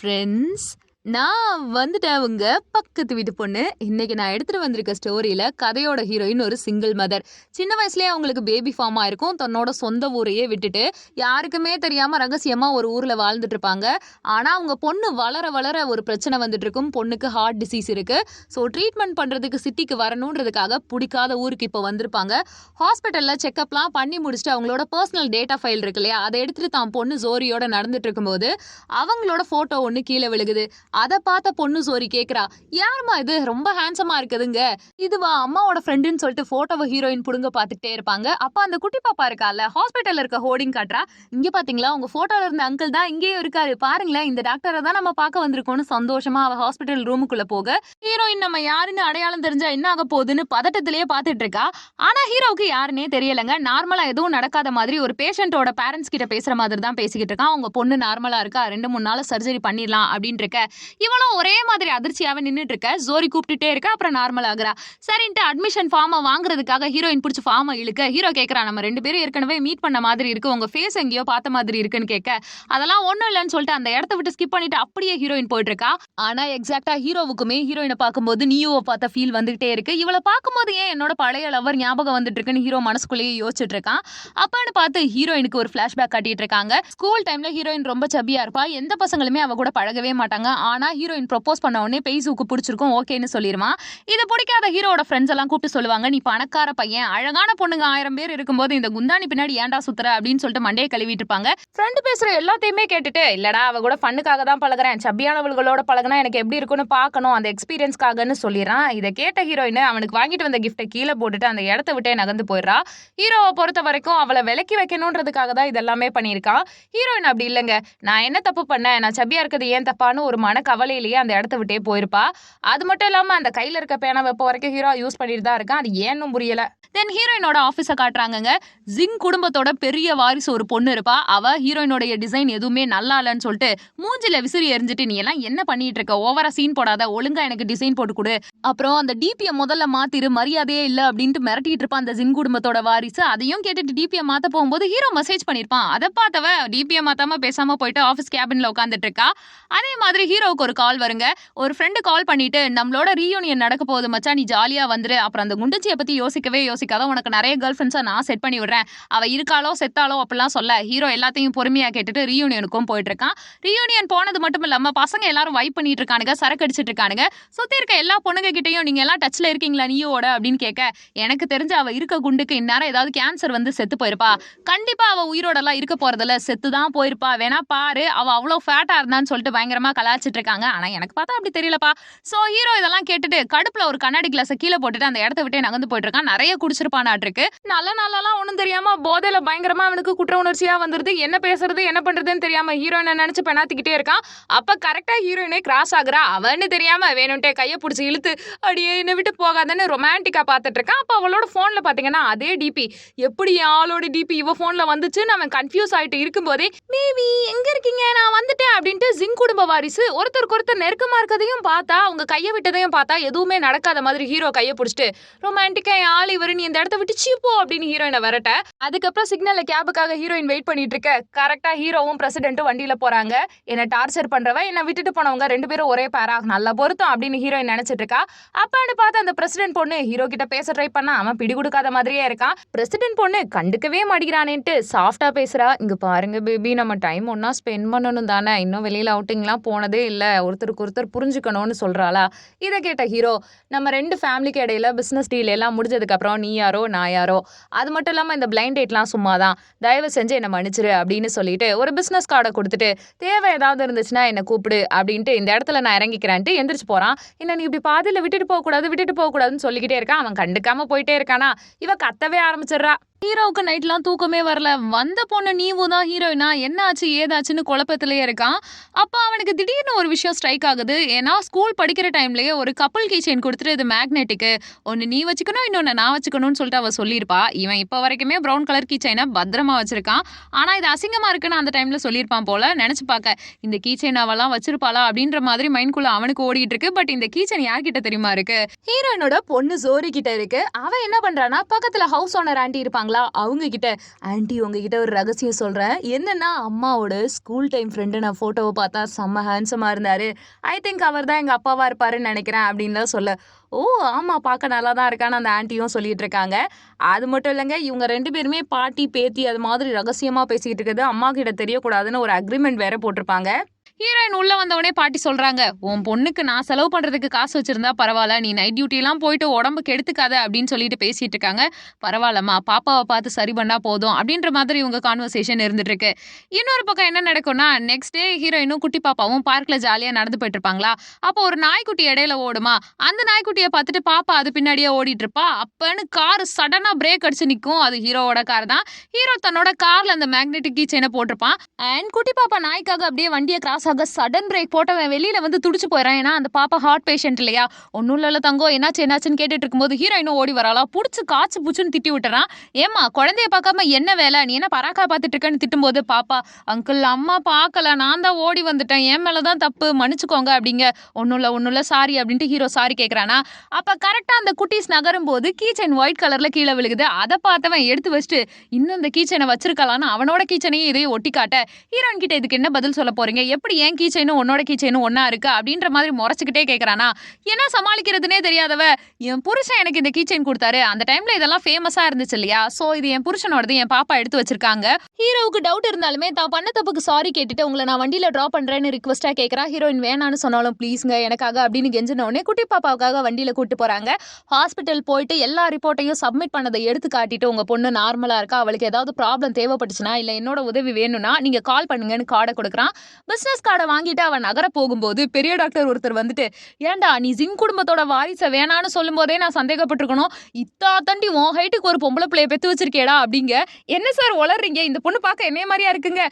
Friends, நான் வந்துட்டேன் உங்க பக்கத்து வீட்டு பொண்ணு. இன்னைக்கு நான் எடுத்துட்டு வந்திருக்க ஸ்டோரியில கதையோட ஹீரோயின் ஒரு சிங்கிள் மதர். சின்ன வயசுலயே அவங்களுக்கு பேபி ஃபார்ம் ஆயிருக்கும். தன்னோட சொந்த ஊரையே விட்டுட்டு யாருக்குமே தெரியாம ரகசியமா ஒரு ஊர்ல வாழ்ந்துட்டு இருப்பாங்க. ஆனா அவங்க பொண்ணு வளர வளர ஒரு பிரச்சனை வந்துட்டு இருக்கும். பொண்ணுக்கு ஹார்ட் டிசீஸ் இருக்கு. ஸோ ட்ரீட்மெண்ட் பண்றதுக்கு சிட்டிக்கு வரணுன்றதுக்காக பிடிக்காத ஊருக்கு இப்போ வந்திருப்பாங்க. ஹாஸ்பிட்டல்ல செக்அப்லாம் பண்ணி முடிச்சுட்டு அவங்களோட பர்சனல் டேட்டா ஃபைல் இருக்கு இல்லையா, அதை எடுத்துட்டு தான் பொண்ணு ஜோரியோட நடந்துட்டு இருக்கும்போது அவங்களோட போட்டோ ஒன்று கீழே விழுகுது. அதை பார்த்த பொண்ணு சோரி கேக்குறா, யாருமா இது, ரொம்ப ஹேண்ட்ஸமா இருக்குதுங்க, இதுவா அம்மாவோட ஃப்ரெண்டுன்னு சொல்லிட்டு போட்டோவை ஹீரோயின் புடுங்க பார்த்துட்டே இருப்பாங்க. அப்ப அந்த குட்டி பாப்பா இருக்கால, ஹாஸ்பிட்டல்ல இருக்க ஹோர்டிங் காட்டுறா, இங்க பாத்தீங்களா உங்க போட்டோல இருந்த அங்கிள் தான் இங்கேயும் இருக்காரு பாருங்களேன், இந்த டாக்டரை தான் நம்ம பார்க்க வந்திருக்கோம்னு சந்தோஷமா அவ ஹாஸ்பிட்டல் ரூமுக்குள்ள போக ஹீரோயின் நம்ம யாருன்னு அடையாளம் தெரிஞ்சா என்ன ஆக போகுதுன்னு பதட்டத்திலேயே பார்த்துட்டு இருக்கா. ஆனா ஹீரோவுக்கு யாருன்னே தெரியலங்க. நார்மலா எதுவும் நடக்காத மாதிரி ஒரு பேஷண்டோட பேரண்ட்ஸ் கிட்ட பேசுற மாதிரி தான் பேசிக்கிட்டு இருக்கான். அவங்க பொண்ணு நார்மலா இருக்கா, 2-3 நாள் சர்ஜரி பண்ணிடலாம் அப்படின்னு இருக்க இவளும் ஒரே மாதிரி அதிர்ச்சியாவே நின்றுட்டு இருக்க. ஜோரி கூப்பிட்டுட்டே இருக்க. அப்புறம் நார்மல் ஆகுறா. சரின்ட்டு அட்மிஷன் ஃபார்மை வாங்குறதுக்காக ஹீரோயின் பிடிச்சி ஃபார்மை இழுக்க ஹீரோ கேட்கறா, நம்ம 2 பேரும் ஏற்கனவே மீட் பண்ண மாதிரி இருக்கு, உங்க ஃபேஸ் எங்கேயோ பார்த்த மாதிரி இருக்குன்னு கேட்க, அதெல்லாம் ஒன்றும் இல்லைன்னு சொல்லிட்டு அந்த இடத்த விட்டு ஸ்கிப் பண்ணிட்டு அப்படியே ஹீரோயின் போயிட்டு இருக்கா. ஆனா எக்ஸாக்டா ஹீரோவுக்குமே ஹீரோயினை பார்க்கும்போது நியூவை பார்த்த ஃபீல் வந்துகிட்டே இருக்கு. இவளை பார்க்கும்போது ஏன் என்னோட பழைய லவர் ஞாபகம் வந்துட்டு இருக்குன்னு ஹீரோ மனசுக்குள்ளேயே யோசிச்சுட்டு இருக்கான். அப்பன்னு பார்த்து ஹீரோயினுக்கு ஒரு பிளாஷ்பேக் காட்டிட்டு இருக்காங்க. ஸ்கூல் டைம்ல ஹீரோயின் ரொம்ப சப்பியா இருப்பா. எந்த பசங்களுமே அவ கூட பழகவே மாட்டாங்க. ஆனா ஹீரோயின் ப்ரொபோஸ் பண்ண உடனே பெய்ஸுக்கு பிடிச்சிருக்கும், ஓகேன்னு சொல்லிடுவான். இதை பிடிக்காத ஹீரோட ஃப்ரெண்ட்ஸ் எல்லாம் கூப்பிட்டு சொல்லுவாங்க, நீ பணக்கார பையன், அழகான பொண்ணுங்க 1000 பேர் இருக்கும்போது இந்த குந்தாணி பின்னாடி ஏன்டா சுத்துற அப்படின்னு சொல்லிட்டு மண்டையை கழுவிட்டு இருப்பாங்க. ஃப்ரெண்டு பேசுற எல்லாத்தையுமே கேட்டுட்டு, இல்லடா அவ கூட ஃபண்ணுக்காக தான் பழகுறேன், சப்பியானவர்களோட பழகுனா எனக்கு எப்படி இருக்குன்னு பார்க்கணும், அந்த எக்ஸ்பீரியன்ஸ்க்காகன்னு சொல்லிடுறான். இதை கேட்ட ஹீரோயின் அவனுக்கு வாங்கிட்டு வந்த கிஃப்ட்டை கீழே போட்டுட்டு அந்த இடத்த விட்டே நகர்ந்து போயிடுறா. ஹீரோவை பொறுத்த வரைக்கும் அவளை விலக்கி வைக்கணுன்றதுக்காக தான் இதெல்லாமே பண்ணியிருக்கான். ஹீரோயின் அப்படி இல்லைங்க, நான் என்ன தப்பு பண்ணேன், நான் சப்பியா இருக்கிறது ஏன் தப்பான்னு ஒரு மன கவலையிலேயே அந்த இடத்த விட்டே போயிருப்பா. அது மட்டும் இல்லாம அந்த கையில இருக்க பேனா வெப்ப வரைக்கும் ஹீரோ யூஸ் பண்ணிட்டு தான் இருக்கான். அது ஏன்னும் புரியல. தென் ஹீரோயினோட ஆஃபீஸை காட்டுறாங்க. ஜிங் குடும்பத்தோட பெரிய வாரிசு ஒரு பொண்ணு இருப்பா. அவ ஹீரோயினோட டிசைன் எதுவுமே நல்லா இல்லைன்னு சொல்லிட்டு மூஞ்சில விசிறி எரிஞ்சிட்டு, நீ எல்லாம் என்ன பண்ணிட்டு இருக்க, ஓவரா சீன் போடாத, ஒழுங்கா எனக்கு டிசைன் போட்டு கொடு, அப்புறம் அந்த டிபியை முதல்ல மாத்திரு, மரியாதையே இல்லை அப்படின்ட்டு மிரட்டிட்டு இருப்பான் அந்த ஜிங் குடும்பத்தோட வாரிசு. அதையும் கேட்டுட்டு டிபியை மாத்த போகும்போது ஹீரோ மெசேஜ் பண்ணிருப்பான். அதை பார்த்தவ டிபியை மாத்தாம பேசாம போயிட்டு ஆஃபீஸ் கேபின்ல உட்காந்துட்டு இருக்கா. அதே மாதிரி ஹீரோவுக்கு ஒரு கால் வருங்க. ஒரு ஃப்ரெண்டு கால் பண்ணிட்டு, நம்மளோட ரீயூனியன் நடக்க போகுது மச்சான், நீ ஜாலியா வந்துரு, அப்புறம் அந்த குண்டச்சியை பத்தி யோசிக்கவே யோசிக்காத, உனக்கு நிறைய கேர்ள் ஃப்ரெண்ட்ஸை நான் செட் பண்ணி விடுறேன், அவ இருக்காளோ செத்தாலோ அப்படிலாம் சொல்ல ஹீரோ எல்லாத்தையும் பொறுமையா கேட்டுட்டு ரீயூனியனுக்கும் போயிட்டு இருக்கான். ரீயூனியன் போனது மட்டும் இல்லாம பசங்க எல்லாரும் வைப் பண்ணிட்டு இருக்கானுங்க, சரக்கு அடிச்சிட்டு இருக்கானுங்க. சுத்தி இருக்க எல்லா பொண்ணுங்க கிட்டையும் நீங்க எல்லாம் டச்ல இருக்கீங்களா நீயோட அப்படின்னு கேட்க, எனக்கு தெரிஞ்ச அவ இருக்க குண்டுக்கு இந்நேரம் ஏதாவது கேன்சர் வந்து செத்து போயிருப்பா, கண்டிப்பா அவ உயிரோட எல்லாம் இருக்க போறதில்ல, செத்துதான் போயிருப்பா, வேணா பாரு, அவ அவ்வளவு ஃபேட்டா இருந்தான்னு சொல்லிட்டு பயங்கரமா கலாச்சிட்டு இருக்காங்க. ஆனா எனக்கு பார்த்தா அப்படி தெரியலப்பா. சோ ஹீரோ இதெல்லாம் கேட்டுட்டு கடுப்புல ஒரு கண்ணாடி கிளாஸை கீழே போட்டுட்டு அந்த இடத்த விட்டே நகர்ந்து போயிட்டு இருக்கான். நிறைய குடிச்சிருப்பானாட்டு இருக்கு. நல்ல நாளெல்லாம் ஒன்றும் தெரியாம போதையில பயங்கரமா அவனுக்கு குற்ற உணர்ச்சியா வந்துருது. என்ன பேசுறது என்ன பண்றதுன்னு தெரியாம ஹீரோயினை நினைச்சு பெணாத்திக்கிட்டே இருக்கான். அப்ப கரெக்டா ஹீரோயினே கிராஸ் ஆகுறா. அவன்னு தெரியாம வேணும்ட்டே கையை பிடிச்சி இழுத்து அடியே என்னை விட்டு போகாதன்னு ரொமான்டிக்கா பார்த்துட்டு இருக்கான். அப்ப அவளோட போன்ல பாத்தீங்கன்னா அதே டிபி, எப்படி ஆளோட டிபி இவ போன்ல வந்துச்சுன்னு அவன் கன்ஃபியூஸ் ஆயிட்டு இருக்கும் போதே, பேபி எங்க இருக்கீங்க, நான் வந்துட்டேன் அப்படின்ட்டு ஜிங் குடும்ப வாரிசு ஒருத்தருக்கு ஒருத்தர் நெருக்கமா இருக்கதையும் பார்த்தா, அவங்க கையை விட்டதையும் பார்த்தா எதுவுமே நடக்காத மாதிரி ஹீரோ கையை பிடிச்சிட்டு ரொமான்டிக்கா ஆள் இவரு, நீ இந்த இடத்த விட்டு சீப்போ அப்படின்னு ஹீரோயினை வரட்ட. அதுக்கப்புறம் சிக்னல்ல கேபுக்காக ஹீரோயின் வெயிட் பண்ணிட்டு இருக்க. கரெக்டா ஹீரோவும் பிரசிடென்ட்டும் வண்டியில போறாங்க. என்ன டார்ச்சர் பண்றவ என்ன விட்டுட்டு போனவங்க 2 பேரும் ஒரே பேரா, நல்ல பொருத்தம் அப்படின்னு ஹீரோயின் நினைச்சிட்டு இருக்கா. அப்பான்னு பார்த்து அந்த பிரசிடென்ட் பொண்ணு ஹீரோ கிட்ட பேச ட்ரை பண்ணா அவன் பிடி கொடுக்காத மாதிரியே இருக்கான். பிரசிடென்ட் பொண்ணு கண்டுக்கவே மாட்டேங்கிறானேன்ட்டு சாஃப்டா பேசுறா, இங்க பாருங்க பேபி, நம்ம டைம் ஒன்னா ஸ்பெண்ட் பண்ணணும் தானே, இன்னும் வெளியில அவுட்டிங்லாம் போனதே இல்ல, ஒருத்தருக்கு ஒருத்தர் புரிஞ்சுக்கணும்னு சொல்றாளா. இதை கேட்ட ஹீரோ, நம்ம 2 ஃபேமிலிக்கு இடையில பிசினஸ் டீல் எல்லாம் முடிஞ்சதுக்கு அப்புறம் நீ யாரோ நான் யாரோ, அது மட்டும் இல்லாம இந்த பிளைண்ட் டேட்லாம் சும்மாதான், தயவு செஞ்சு என்ன மன்னிச்சிரு அப்படின்னு சொல்லிட்டு ஒரு பிசினஸ் கார்டை கொடுத்துட்டு, தேவை ஏதாவது இருந்துச்சுன்னா என்ன கூப்பிடு அப்படின்ட்டு இந்த இடத்துல நான் இறங்கிக்கிறேன்ட்டு எந்திரிச்சு போறான். என்ன நீ இப்படி பாதியில விட்டுட்டு போக கூடாதுன்னு சொல்லிக்கிட்டே இருக்கான். அவன் கண்டுக்காம போயிட்டே இருக்கானா. இவ கத்தவே ஆரம்பிச்சிடுறா. ஹீரோவுக்கு நைட்லாம் தூக்கமே வரல. வந்த பொண்ணு நீவும் தான் ஹீரோயினா, என்ன ஆச்சு ஏதாச்சுன்னு குழப்பத்திலேயே இருக்கான். அப்போ அவனுக்கு திடீர்னு ஒரு விஷயம் ஸ்ட்ரைக் ஆகுது. ஏன்னா ஸ்கூல் படிக்கிற டைம்லேயே ஒரு கப்பல் கீ செயின் கொடுத்துட்டு, இது மேக்னெட்டிக்கு, ஒன்று நீ வச்சுக்கணும் இன்னொன்று நான் வச்சுக்கணும்னு சொல்லிட்டு அவள் சொல்லியிருப்பா. இவன் இப்போ வரைக்குமே ப்ரௌன் கலர் கீ செயினை பத்திரமா வச்சிருக்கான். ஆனால் இது அசிங்கமா இருக்குன்னு அந்த டைம்ல சொல்லியிருப்பான் போல. நினைச்சு பார்க்க, இந்த கீ செயின் அவெல்லாம் வச்சிருப்பாளா அப்படின்ற மாதிரி மைண்ட்குள்ள அவனுக்கு ஓடிட்டு இருக்கு. பட் இந்த கீ செயின் யார்கிட்ட தெரியுமா இருக்கு, ஹீரோயினோட பொண்ணு ஜோரி கிட்ட இருக்கு. அவன் என்ன பண்றானா, பக்கத்துல ஹவுஸ் ஓனர் ஆண்டி இருப்பாங்க இருக்காங்களா அவங்க கிட்ட, ஆன்ட்டி உங்ககிட்ட ஒரு ரகசியம் சொல்றேன். என்னன்னா அம்மாவோட ஸ்கூல் டைம் ஃப்ரெண்டு நான் ஃபோட்டோவை பார்த்தா செம்ம ஹேண்ட்ஸமா இருந்தாரு. ஐ திங்க் அவர் தான் எங்க அப்பாவா இருப்பாருன்னு நினைக்கிறேன் அப்படின்லாம் சொல்ல, ஓ ஆமா பார்க்க நல்லா தான் இருக்கான்னு அந்த ஆன்ட்டியும் சொல்லிட்டு இருக்காங்க. அது மட்டும் இல்லைங்க, இவங்க 2 பேருமே பாட்டி பேத்தி அது மாதிரி ரகசியமா பேசிக்கிட்டு இருக்கிறது அம்மா கிட்ட தெரியக்கூடாதுன்னு ஒரு அக்ரிமெண்ட் வேற போட்டிருப்பாங்க. ஹீரோயின் உள்ள வந்தவொடனே பாட்டி சொல்றாங்க, உன் பொண்ணுக்கு நான் செலவு பண்றதுக்கு காசு வச்சிருந்தா பரவாயில்ல, நீ நைட் டியூட்டி எல்லாம் போயிட்டு உடம்பு கெடுத்துக்காத அப்படின்னு சொல்லிட்டு பேசிட்டு இருக்காங்க. பரவாயில்லம்மா, பாப்பாவை பார்த்து சரி பண்ணா போதும் அப்படின்ற மாதிரி இவங்க கான்வர்சேஷன் இருந்துட்டு இருக்கு. இன்னொரு பக்கம் என்ன நடக்கும்னா, நெக்ஸ்ட் டே ஹீரோயினும் குட்டி பாப்பாவும் பார்க்ல ஜாலியா நடந்து போயிட்டு இருப்பாங்களா. அப்போ ஒரு நாய்க்குட்டி இடையில ஓடுமா, அந்த நாய்க்குட்டியை பார்த்துட்டு பாப்பா அது பின்னாடியே ஓடிட்டு இருப்பா. அப்பன்னு கார் சடனா பிரேக் அடிச்சு நிற்கும். அது ஹீரோவோட கார் தான். ஹீரோ தன்னோட கார்ல அந்த மேக்னெட்டிக் கீ செயினை போட்டிருப்பான். அண்ட் குட்டி பாப்பா நாய்க்காக அப்படியே வண்டியை கிராஸ் ஆக சடன் பிரேக் போட்டவன் வெளியில வந்து துடிச்சு போயிறான். ஏன்னா அந்த பாப்பா ஹார்ட் பேஷண்ட் இல்லையா. ஒன்னும் இல்ல தங்கம், என்னாச்சுன்னு கேட்டுட்டு இருக்கும்போது ஹீரோயினும் ஓடி வராளா. புடிச்சு காய்ச்சி புச்சுன்னு திட்டி விட்டுறான். ஏமா குழந்தைய பார்க்காம என்ன வேலை, நீ என்ன பராக்கா பார்த்துட்டு இருக்கன்னு திட்டும்போது பாப்பா, அங்கிள் அம்மா பார்க்கல, நான் தான் ஓடி வந்துட்டேன், என் மேலதான் தப்பு, மன்னிச்சுக்கோங்க அப்படிங்க. ஒன்னும் இல்ல சாரி அப்படின்ட்டு ஹீரோ சாரி கேட்கறானா. அப்ப கரெக்டா அந்த குட்டீஸ் நகரும் போது கீச்சன் ஒயிட் கலர்ல கீழே விழுகுது. அதை பார்த்தவன் எடுத்து வச்சுட்டு இன்னும் இந்த கீச்சனை வச்சிருக்கலான்னு அவனோட கீச்சனையும் இதையும் ஒட்டி காட்ட, ஹீரோயின் கிட்ட இதுக்கு என்ன பதில் சொல்ல போறீங்க, எப்படி ஏன் கீச்சைனும் உன்னோட கீச்சைனும் ஒன்னா இருக்கு அப்படின்ற மாதிரி முறைச்சுக்கிட்டே கேட்கறானா. என்ன சமாளிக்கிறதுனே தெரியாதவ, என் புருஷன் எனக்கு இந்த கீச்சைன் கொடுத்தாரு, அந்த டைம்ல இதெல்லாம் ஃபேமஸா இருந்துச்சு இல்லையா, சோ இது என் புருஷனோடது, என் பாப்பா எடுத்து வச்சிருக்காங்க. ஹீரோவுக்கு டவுட் இருந்தாலுமே தான் பண்ண தப்புக்கு சாரி கேட்டுட்டு உங்களை நான் வண்டியில டிராப் பண்றேன்னு ரிக்வெஸ்டா கேட்கறா. ஹீரோயின் வேணான்னு சொன்னாலும் ப்ளீஸ்ங்க எனக்காக அப்படின்னு கெஞ்சின உடனே குட்டி பாப்பாவுக்காக வண்டியில கூட்டு போறாங்க. ஹாஸ்பிட்டல் போயிட்டு எல்லா ரிப்போர்ட்டையும் சப்மிட் பண்ணதை எடுத்து காட்டிட்டு, உங்க பொண்ணு நார்மலா இருக்கா, அவளுக்கு ஏதாவது ப்ராப்ளம் தேவைப்பட்டுச்சுன்னா இல்ல என்னோட உதவி வேணும்னா நீங்க கால் பண்ணுங்கன்னு கார்டை கொடுக்குறான். பிசினஸ் கார்டை வாங்கிட்டு அவன் நகர போகும்போது பெரிய டாக்டர் ஒருத்தர் வந்துட்டு, ஏண்டா நீ ஜிங் குடும்பத்தோட வாரிசை வேணான்னு சொல்லும் போதே நான் சந்தேகப்பட்டிருக்கணும், இத்தா தண்டி உன் ஹைட்டுக்கு ஒரு பொம்பளை பிள்ளைய பெத்து வச்சிருக்கேடா அப்படிங்க. என்ன சார் வளர்றீங்க, இந்த பொண்ணு பார்க்க என்னைய மாதிரியா இருக்குங்க,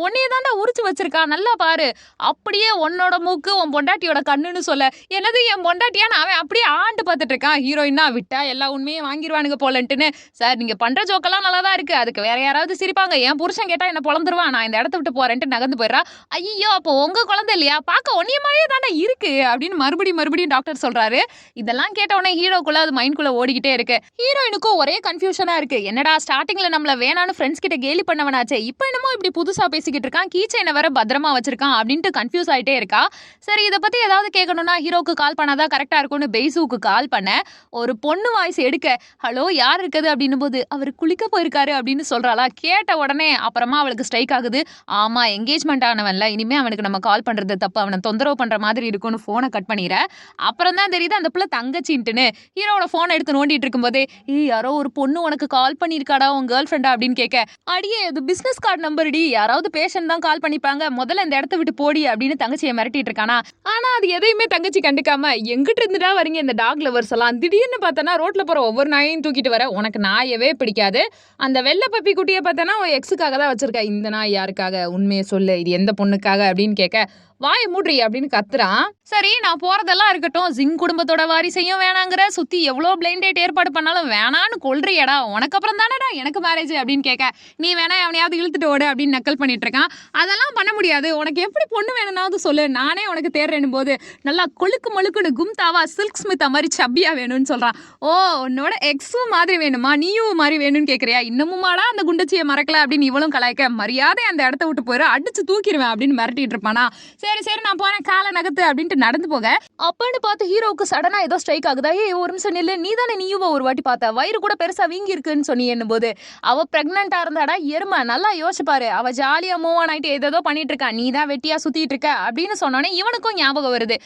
உன்னைய தாண்டா உரிச்சு வச்சிருக்கா நல்லா பாரு, அப்படியே உன்னோட மூக்கு உன் பொண்டாட்டியோட கண்ணுன்னு சொல்ல, என்னது என் பொண்டாட்டியான்னு அவன் அப்படியே ஆண்டு பார்த்துட்டு இருக்கான். ஹீரோயினா விட்டா எல்லா உண்மையும் வாங்கிடுவானுங்க போலன்ட்டுன்னு, சார் நீங்க பண்ற ஜோக்கெல்லாம் நல்லா தான் இருக்கு, அதுக்கு வேற யாராவது சிரிப்பாங்க, என் புருஷன் கேட்டா என்ன பொழந்துருவான், நான் இந்த இடத்த விட்டு போறேன்ட்டு நகர்ந்து போயிடுறா. ஐயோ அப்போ உங்க குழந்தை இல்லையா, பார்க்க ஒன்னிய மாதிரியே தானே இருக்கு அப்படின்னு மறுபடியும் டாக்டர் சொல்றாரு. இதெல்லாம் கேட்ட உடனே ஹீரோக்குள்ள அது மைண்ட்குள்ள ஓடிக்கிட்டே இருக்கு. ஹீரோயினுக்கும் ஒரே கன்ஃபியூஷனா இருக்கு. என்னடா ஸ்டார்டிங்ல நம்மள வேணான்னு ஃப்ரெண்ட்ஸ் கிட்ட கேலி பண்ணவனாச்சே, இப்போ என்னமோ இப்படி புதுசா பேசிக்கிட்டு இருக்கான், கீச்சைனை வேற பத்திரமா வச்சிருக்கான் அப்படின்ட்டு கன்ஃபியூஸ் ஆயிட்டே இருக்கா. சரி இதை பத்தி ஏதாவது கேட்கணும்னா ஹீரோக்கு கால் பண்ணாதான் கரெக்டா இருக்கும்னு பெய்சூக்கு கால் பண்ண, ஒரு பொண்ணு வாய்ஸ் எடுக்க, ஹலோ யார் இருக்குது அப்படின்னும் போது அவர் குளிக்க போயிருக்காரு அப்படின்னு சொல்றாளா. கேட்ட உடனே அப்புறமா அவளுக்கு ஸ்ட்ரைக் ஆகுது, ஆமா என்கேஜ்மெண்ட் ஆனவன்ல, இனிமே அவனுக்கு நம்ம கால் பண்றது தப்பு, அவனை தொந்தரவு பண்ற மாதிரி இருக்கும்னு போனை கட் பண்ணிடுற. அப்புறம் தான் தெரியுது அந்த பிள்ளை தங்கச்சின்ட்டுன்னு. ஹீரோட போனை எடுத்து நோண்டிட்டு இருக்கும்போதே, யாரோ ஒரு பொண்ணு உனக்கு கால் பண்ணிருக்காடா, உன் கேர்ள் ஃப்ரெண்டா அப்படின்னு கேட்க, அடியே இது பிசினஸ் கார்டு நம்பர் டி, யாராவது பேஷண்ட் தான் கால் பண்ணிப்பாங்க, முதல்ல இந்த இடத்த விட்டு போடி அப்படின்னு தங்கச்சியை மிரட்டிட்டு இருக்கானா. ஆனா அது எதையுமே தங்கச்சி கண்டுக்காம, எங்கிட்ட இருந்துடா வரீங்க இந்த டாக் லவர்ஸ் எல்லாம், திடீர்னு பார்த்தனா ரோட்ல போற ஒவ்வொரு நாயையும் தூக்கிட்டு வர, உனக்கு நாயவே பிடிக்காது, அந்த வெள்ளை பப்பி குட்டியை பார்த்தனா உன் எக்ஸுக்காக தான் வச்சிருக்க, இந்த நாய் யாருக்காக, உண்மையை சொல்லு, இது எந்த பொண்ணுக்காக அப்படின்னு கேட்க, வாய மூட்ரி அப்படின்னு கத்துறான். சரி நான் போறதெல்லாம் இருக்கட்டும், ஜிங் குடும்பத்தோட வாரிசையும் வேணாங்கிற, சுத்தி எவ்வளோ பிளைண்ட் டேட் ஏற்பாடு பண்ணாலும் வேணான்னு கொல்றியடா, உனக்கு அப்புறம் தானடா எனக்கு மேரேஜ் அப்படின்னு கேட்க, நீ வேணா அவனையாவது இழுத்துட்டு ஓடு அப்படின்னு நக்கல் பண்ணிட்டு இருக்கான். அதெல்லாம் பண்ண முடியாது, உனக்கு எப்படி பொண்ணு வேணும்னாவது சொல்லு, நானே உனக்கு தேர்றேன்னு போது நல்லா கொழுக்கு மொழுக்குன்னு கும்தாவா சில்க் ஸ்மித்தா மாதிரி சப்பியா வேணும்னு சொல்றான். ஓ உன்னோட எக்ஸும் மாதிரி வேணுமா, நீயும் மாதிரி வேணும்னு கேட்கறியா, இன்னமுமாடா அந்த குண்டச்சியை மறக்கல அப்படின்னு இவளும் கலாய்க்க, மரியாதை அந்த இடத்த விட்டு போயிரு, அடிச்சு தூக்கிடுவேன் அப்படின்னு மிரட்டிட்டு இருப்பானா. சரி நான் போறேன் காலை நகத்து அப்படின்ட்டு நடந்து போக, அப்பன்னு பார்த்து ஹீரோவுக்கு சடனா ஏதோ ஸ்ட்ரைக் ஆகுதா. ஒரு நிமிஷம் நில்லு, நீ தானே நீயும் ஒரு வாட்டி பார்த்த, வயிறு கூட பெருசா வீங்கி இருக்குன்னு சொன்னீங்கன்னும் போது, அவ பிரெக்னெண்டா இருந்தாடா எருமை, நல்லா யோசிச்சு பாரு, அவ ஜாலியா மூவ் ஆன் ஆயிட்டு ஏதோ பண்ணிட்டு இருக்கா, நீ தான் வெட்டியா சுத்திட்டு இருக்க அப்படின்னு சொன்னோன்னே இவனுக்கும் ஞாபகம் வருது.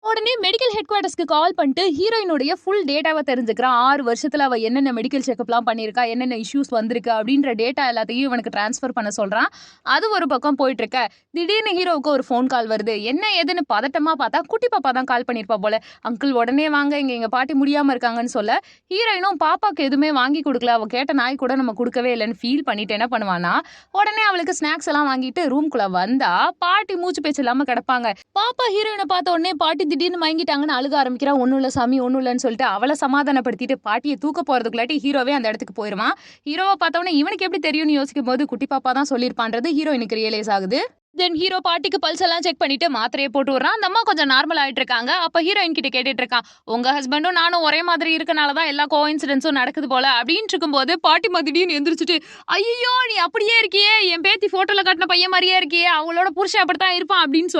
உடனே மெடிக்கல் ஹெட் குவார்ட்டர்ஸ்க்கு கால் பண்ணிட்டு ஹீரோயினுடைய ஃபுல் டேட்டாவை தெரிஞ்சுக்கிறான். 6 வருஷத்துல அவ என்னென்ன மெடிக்கல் செக்அப்லாம் பண்ணியிருக்கா, என்னென்ன இஷ்யூஸ் வந்திருக்கு அப்படின்ற டேட்டா எல்லாத்தையும் இவனுக்கு டிரான்ஸ்ஃபர் பண்ண சொல்றான். அது ஒரு பக்கம் போயிட்டு இருக்க, திடீர்னு ஹீரோவுக்கு ஒரு ஃபோன் கால் வருது. என்ன ஏதுன்னு பதட்டமா பார்த்தா குட்டி பாப்பா தான் கால் பண்ணியிருப்பா போல. அங்கிள் உடனே வாங்க, எங்க பாட்டி முடியாம இருக்காங்கன்னு சொல்ல, ஹீரோயினும் பாப்பாக்கு எதுவுமே வாங்கி கொடுக்கல, அவ கேட்ட நாய் கூட நம்ம கொடுக்கவே இல்லைன்னு ஃபீல் பண்ணிட்டு என்ன பண்ணுவானா, உடனே அவளுக்கு ஸ்நாக்ஸ் எல்லாம் வாங்கிட்டு ரூம்குள்ள வந்தா பாட்டி மூச்சு பேச்சு இல்லாம கிடப்பாங்க. பாப்பா ஹீரோயினை பார்த்த உடனே பாட்டி திடீர்னு மயங்கிட்டாங்கன்னு அழுக ஆரம்பிக்கிறா. ஒன்னும் இல்ல சாமி ஒன்னும் இல்லைன்னு சொல்லிட்டு அவளை சமாதானப்படுத்திட்டு பாட்டியை தூக்க போறதுக்குள்ளாட்டி ஹீரோவே அந்த இடத்துக்கு போயிருவான். ஹீரோவை பார்த்தவொடனே இவனுக்கு எப்படி தெரியும்னு யோசிக்கும் போது குட்டி பாப்பா தான் சொல்லியிருப்பான்றது ஹீரோயினுக்கு ரியலைஸ் ஆகுது. தென் ஹீரோ பாட்டிக்கு பல்ஸ் எல்லாம் செக் பண்ணிட்டு மாத்திரையை போட்டு விடுறான். அந்த அம்மா கொஞ்சம் நார்மல் ஆயிட்டு இருக்காங்க. அப்ப ஹீரோயின் கிட்ட கேட்டுட்டு இருக்கான், உங்க ஹஸ்பண்டும் நானும் ஒரே மாதிரி இருக்கனாலதான் எல்லா கோஇன்சிடென்ட்ஸும் நடக்குது போல அப்படின்னு இருக்கும்போது பாட்டிமா திடீர்னு எந்திரிச்சிட்டு, ஐயோ நீ அப்படியே இருக்கியே, என் பேத்தி போட்டோல காட்டின பையன் மாதிரியே இருக்கியே, அவங்களோட புருஷன் அப்படித்தான் இருப்பான் அப்படின்னு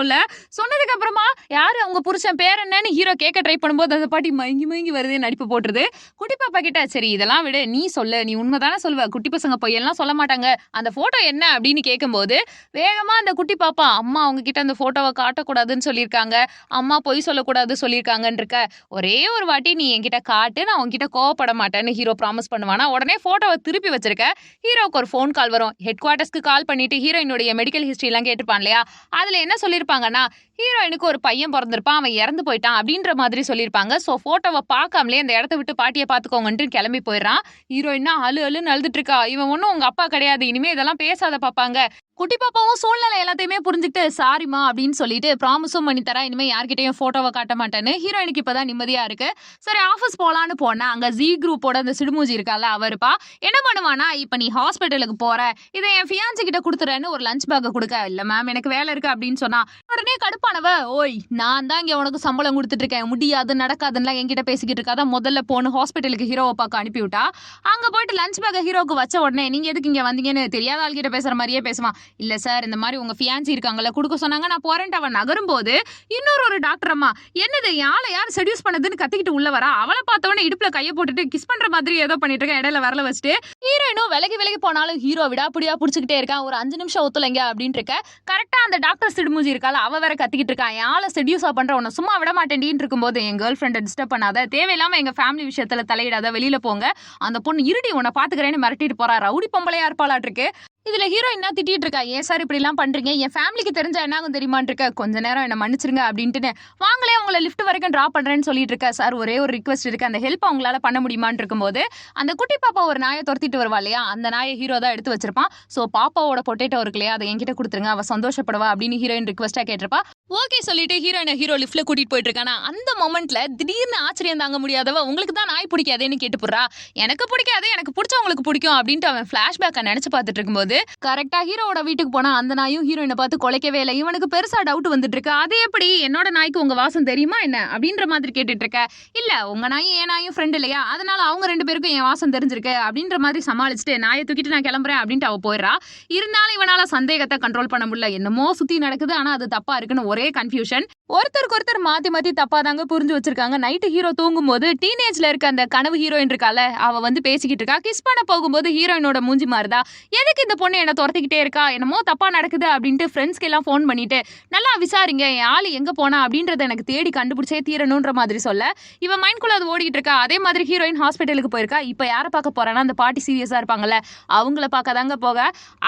சொன்னதுக்கு அப்புறமா யாரு அவங்க புருஷன் பேர் என்னன்னு ஹீரோ கேட்க ட்ரை பண்ணும்போது அந்த பாட்டி மயங்கி மயங்கி வருது நடிப்பு போட்டுருது. குட்டி பாப்பா கிட்ட, சரி இதெல்லாம் விடு, நீ சொல்லு, நீ உண்மைதானே சொல்லுவ, குட்டி பசங்க பொய்யெல்லாம் சொல்ல மாட்டாங்க, அந்த போட்டோ என்ன அப்படின்னு கேட்கும்போது வேகமா அந்த குட்டி பாப்பா, அம்மா அவங்க கிட்ட அந்த போட்டோவை காட்டக்கூடாதுன்னு சொல்லியிருக்காங்க, அம்மா பொய் சொல்லக்கூடாது சொல்லியிருக்காங்கன்னு இருக்க, ஒரே ஒரு வாட்டி நீ என்கிட்ட காட்டு, நான் உங்ககிட்ட கோவப்பட மாட்டேன்னு ஹீரோ ப்ராமிஸ் பண்ணுவானா. உடனே போட்டோவை திருப்பி வச்சிருக்க. ஹீரோக்கு ஒரு ஃபோன் கால் வரும். ஹெட் குவார்ட்டர்ஸ்க்கு கால் பண்ணிட்டு ஹீரோயினுடைய மெடிக்கல் ஹிஸ்டரி எல்லாம் கேட்டுப்பான் இல்லையா, அதுல என்ன சொல்லியிருப்பாங்கன்னா, ஹீரோயினுக்கு ஒரு பையன் பிறந்திருப்பான், அவன் இறந்து போயிட்டான் அப்படின்ற மாதிரி சொல்லியிருப்பாங்க. ஸோ போட்டோவை பார்க்காமலே அந்த இடத்த விட்டு பாட்டியை பார்த்துக்கோங்கன்ட்டு கிளம்பி போயிடறான். ஹீரோயினா அழுன்னு அழுதுட்டு இருக்கா. இவன் ஒன்றும் உங்க அப்பா கிடையாது, இனிமே இதெல்லாம் பேசாத பாப்பாங்க. குட்டி பாப்பாவும் சூழ்நிலை எல்லாத்தையுமே புரிஞ்சுக்கிட்டு சாரிமா அப்படின்னு சொல்லிட்டு ப்ராமிஸும் பண்ணி தரா, இனிமே யார்கிட்டயும் போட்டோவை காட்ட மாட்டேன்னு. ஹீரோயினுக்கு இப்பதான் நிம்மதியா இருக்கு. சரி ஆஃபீஸ் போலான்னு போனா அங்க ஜி குரூப்போட அந்த சிடுமூஜி இருக்கால அவருப்பா என்ன பண்ணுவானா, இப்ப நீ ஹாஸ்பிட்டலுக்கு போற, இதை என் ஃபியான்சி கிட்ட கொடுத்துறேன்னு ஒரு லஞ்ச் பேக்கை கொடுக்க, இல்ல மேம் எனக்கு வேலை இருக்கு அப்படின்னு சொன்னா உடனே கடுப்பானவ, ஓய் நான் தான் இங்க உனக்கு சம்பளம் கொடுத்துட்டு இருக்கேன், முடியாது நடக்காதுன்னா என்கிட்ட பேசிக்கிட்டு இருக்காதான், முதல்ல போன ஹாஸ்பிட்டலுக்கு ஹீரோவை பார்க்க அனுப்பி விட்டா. அங்க போயிட்டு லஞ்ச் பேக்கை ஹீரோக்கு வச்ச உடனே, நீங்க எதுக்கு இங்க வந்தீங்கன்னு தெரியாத ஆள்கிட்ட பேசுற மாதிரியே பேசுவான். இல்ல சார் இந்த மாதிரி உங்க ஃபியான்சி இருக்காங்கல்ல கொடுக்க சொன்னாங்க, நான் போறேன்ட்டு அவன் நகரும் போது இன்னொரு டாக்டர் அம்மா, என்னது யாரை யார் செடியூஸ் பண்ணதுன்னு கத்திக்கிட்டு உள்ள வரா. அவளை பார்த்தவொடனே இடுப்புல கையை போட்டுட்டு கிஸ் பண்ற மாதிரி ஏதோ பண்ணிட்டு இருக்கேன், இடையில வரல வச்சுட்டு. ஹீரோயினும் விலகி விலகி போனாலும் ஹீரோ விடாப்புடியா புடிச்சுக்கிட்டே இருக்கான். ஒரு 5 நிமிஷம் ஒத்துலைங்க அப்படின்னு இருக்க. கரெக்டா அந்த டாக்டர் சிடுமூஞ்சி இருக்கால அவ வேற கத்திக்கிட்டு இருக்கான், யாரை செடியூஸா பண்ற, உன்னை சும்மா விட மாட்டேன்னு இருக்கும்போது, என் கேர்ள் ஃப்ரெண்டை டிஸ்டர்ப் பண்ணாத, தேவையில்லாம எங்க ஃபேமிலி விஷயத்துல தலையிடாத, வெளியில போங்க, அந்த பொண்ணு இருடி உன்னை பாத்துக்கிறேன்னு மிரட்டிட்டு போறா. ரவுடி பொம்பளையா இருப்பாளாட்டு இருக்கு. இதுல ஹீரோயின் தான் திட்டிட்டு இருக்கா, ஏன் சார் இப்படி எல்லாம் பண்றீங்க, என் ஃபேமிலிக்கு தெரிஞ்சா என்ன ஆகும் தெரியுமான்னு இருக்க, கொஞ்ச நேரம் என்ன மன்னிச்சிருங்க அப்படின்ட்டு வாங்களே உங்களை லிஃப்ட் வரைக்கும் டிராப் பண்றேன்னு சொல்லிட்டு இருக்கா. சார் ஒரே ஒரு ரிக்வஸ்ட் இருக்கு, அந்த ஹெல்ப் அவங்களால பண்ண முடியுமான்னு இருக்கும்போது அந்த குட்டி பாப்பா ஒரு நாயை துரத்திட்டு வருவா இல்லையா, அந்த நாயை ஹீரோ தான் எடுத்து வச்சிருப்பான். சோ பாப்பாவோட பொட்டேட்டோ இருக்கு இல்லையா, அதை என்கிட்ட கொடுத்துருங்க, அவ சந்தோஷப்படுவா அப்படின்னு ஹீரோயின் ரிக்வஸ்டா கேட்டிருப்பா. ஓகே சொல்லிட்டு ஹீரோயினை ஹீரோ லிஃப்ட்ல கூட்டிட்டு போயிட்டு இருக்கானா. அந்த மொமெண்ட்ல திடீர்னு ஆச்சரியம் தாங்க முடியாதவ, உங்களுக்கு தான் நாய் பிடிக்காதேன்னு கேட்டு போடுறா. எனக்கு பிடிக்காது, எனக்கு பிடிச்சவங்களுக்கு பிடிக்கும் அப்படின்ட்டு அவன் பிளாஷ்பேக்கை நினைச்சு பார்த்துட்டு இருக்கும்போது கரெக்டா ஹீரோவோட வீட்டுக்கு போனா அந்த நாயும் ஹீரோயினை பார்த்து குலைக்கவே இல்லை. இவனுக்கு பெருசா டவுட் வந்துட்டு இருக்கு, அது எப்படி என்னோட நாய்க்கு உங்க வாசம் தெரியுமா என்ன அப்படின்ற மாதிரி கேட்டுட்டு இருக்க. இல்ல உங்க நாயும் என் நாயும் ஃப்ரெண்ட் இல்லையா, அதனால அவங்க 2 பேருக்கும் என் வாசம் தெரிஞ்சிருக்கு அப்படின்ற மாதிரி சமாளிச்சுட்டு நாயை தூக்கிட்டு நான் கிளம்புறேன் அப்படின்ட்டு அவ போயிடுறா. இருந்தாலும் இவனால சந்தேகத்தை கண்ட்ரோல் பண்ண முடியல, என்னமோ சுத்தி நடக்குது ஆனா அது தப்பா இருக்குன்னு ஒரே கன்ஃபியூஷன். ஒருத்தருக்கு ஒருத்தர் மாத்தி மாத்தி தப்பா தாங்க புரிஞ்சு வச்சிருக்காங்க. நைட்டு ஹீரோ தூங்கும் போது டீனேஜ்ல இருக்க அந்த கனவு ஹீரோயின் இருக்கால அவ வந்து பேசிக்கிட்டு இருக்கா. கிஸ் பண்ண போகும்போது ஹீரோயினோட மூஞ்சி மாறுதா, எதுக்கு இந்த பொண்ணு என்ன துரத்திக்கிட்டே இருக்கா, என்னமோ தப்பா நடக்குது அப்படின்ட்டு ஃப்ரெண்ட்ஸ்க்கு எல்லாம் ஃபோன் பண்ணிட்டு நல்லா விசாரிங்க, என் ஆளு எங்க போனா அப்படின்றத எனக்கு தேடி கண்டுபிடிச்சே தீரணுன்ற மாதிரி சொல்ல இவன் மைண்ட்குள்ள அது ஓடிட்டு இருக்கா. அதே மாதிரி ஹீரோயின் ஹாஸ்பிட்டலுக்கு போயிருக்கா. இப்ப யாரை பார்க்க போறானா, அந்த பாட்டி சீரியஸா இருப்பாங்கல்ல அவங்கள பார்க்க தாங்க போக.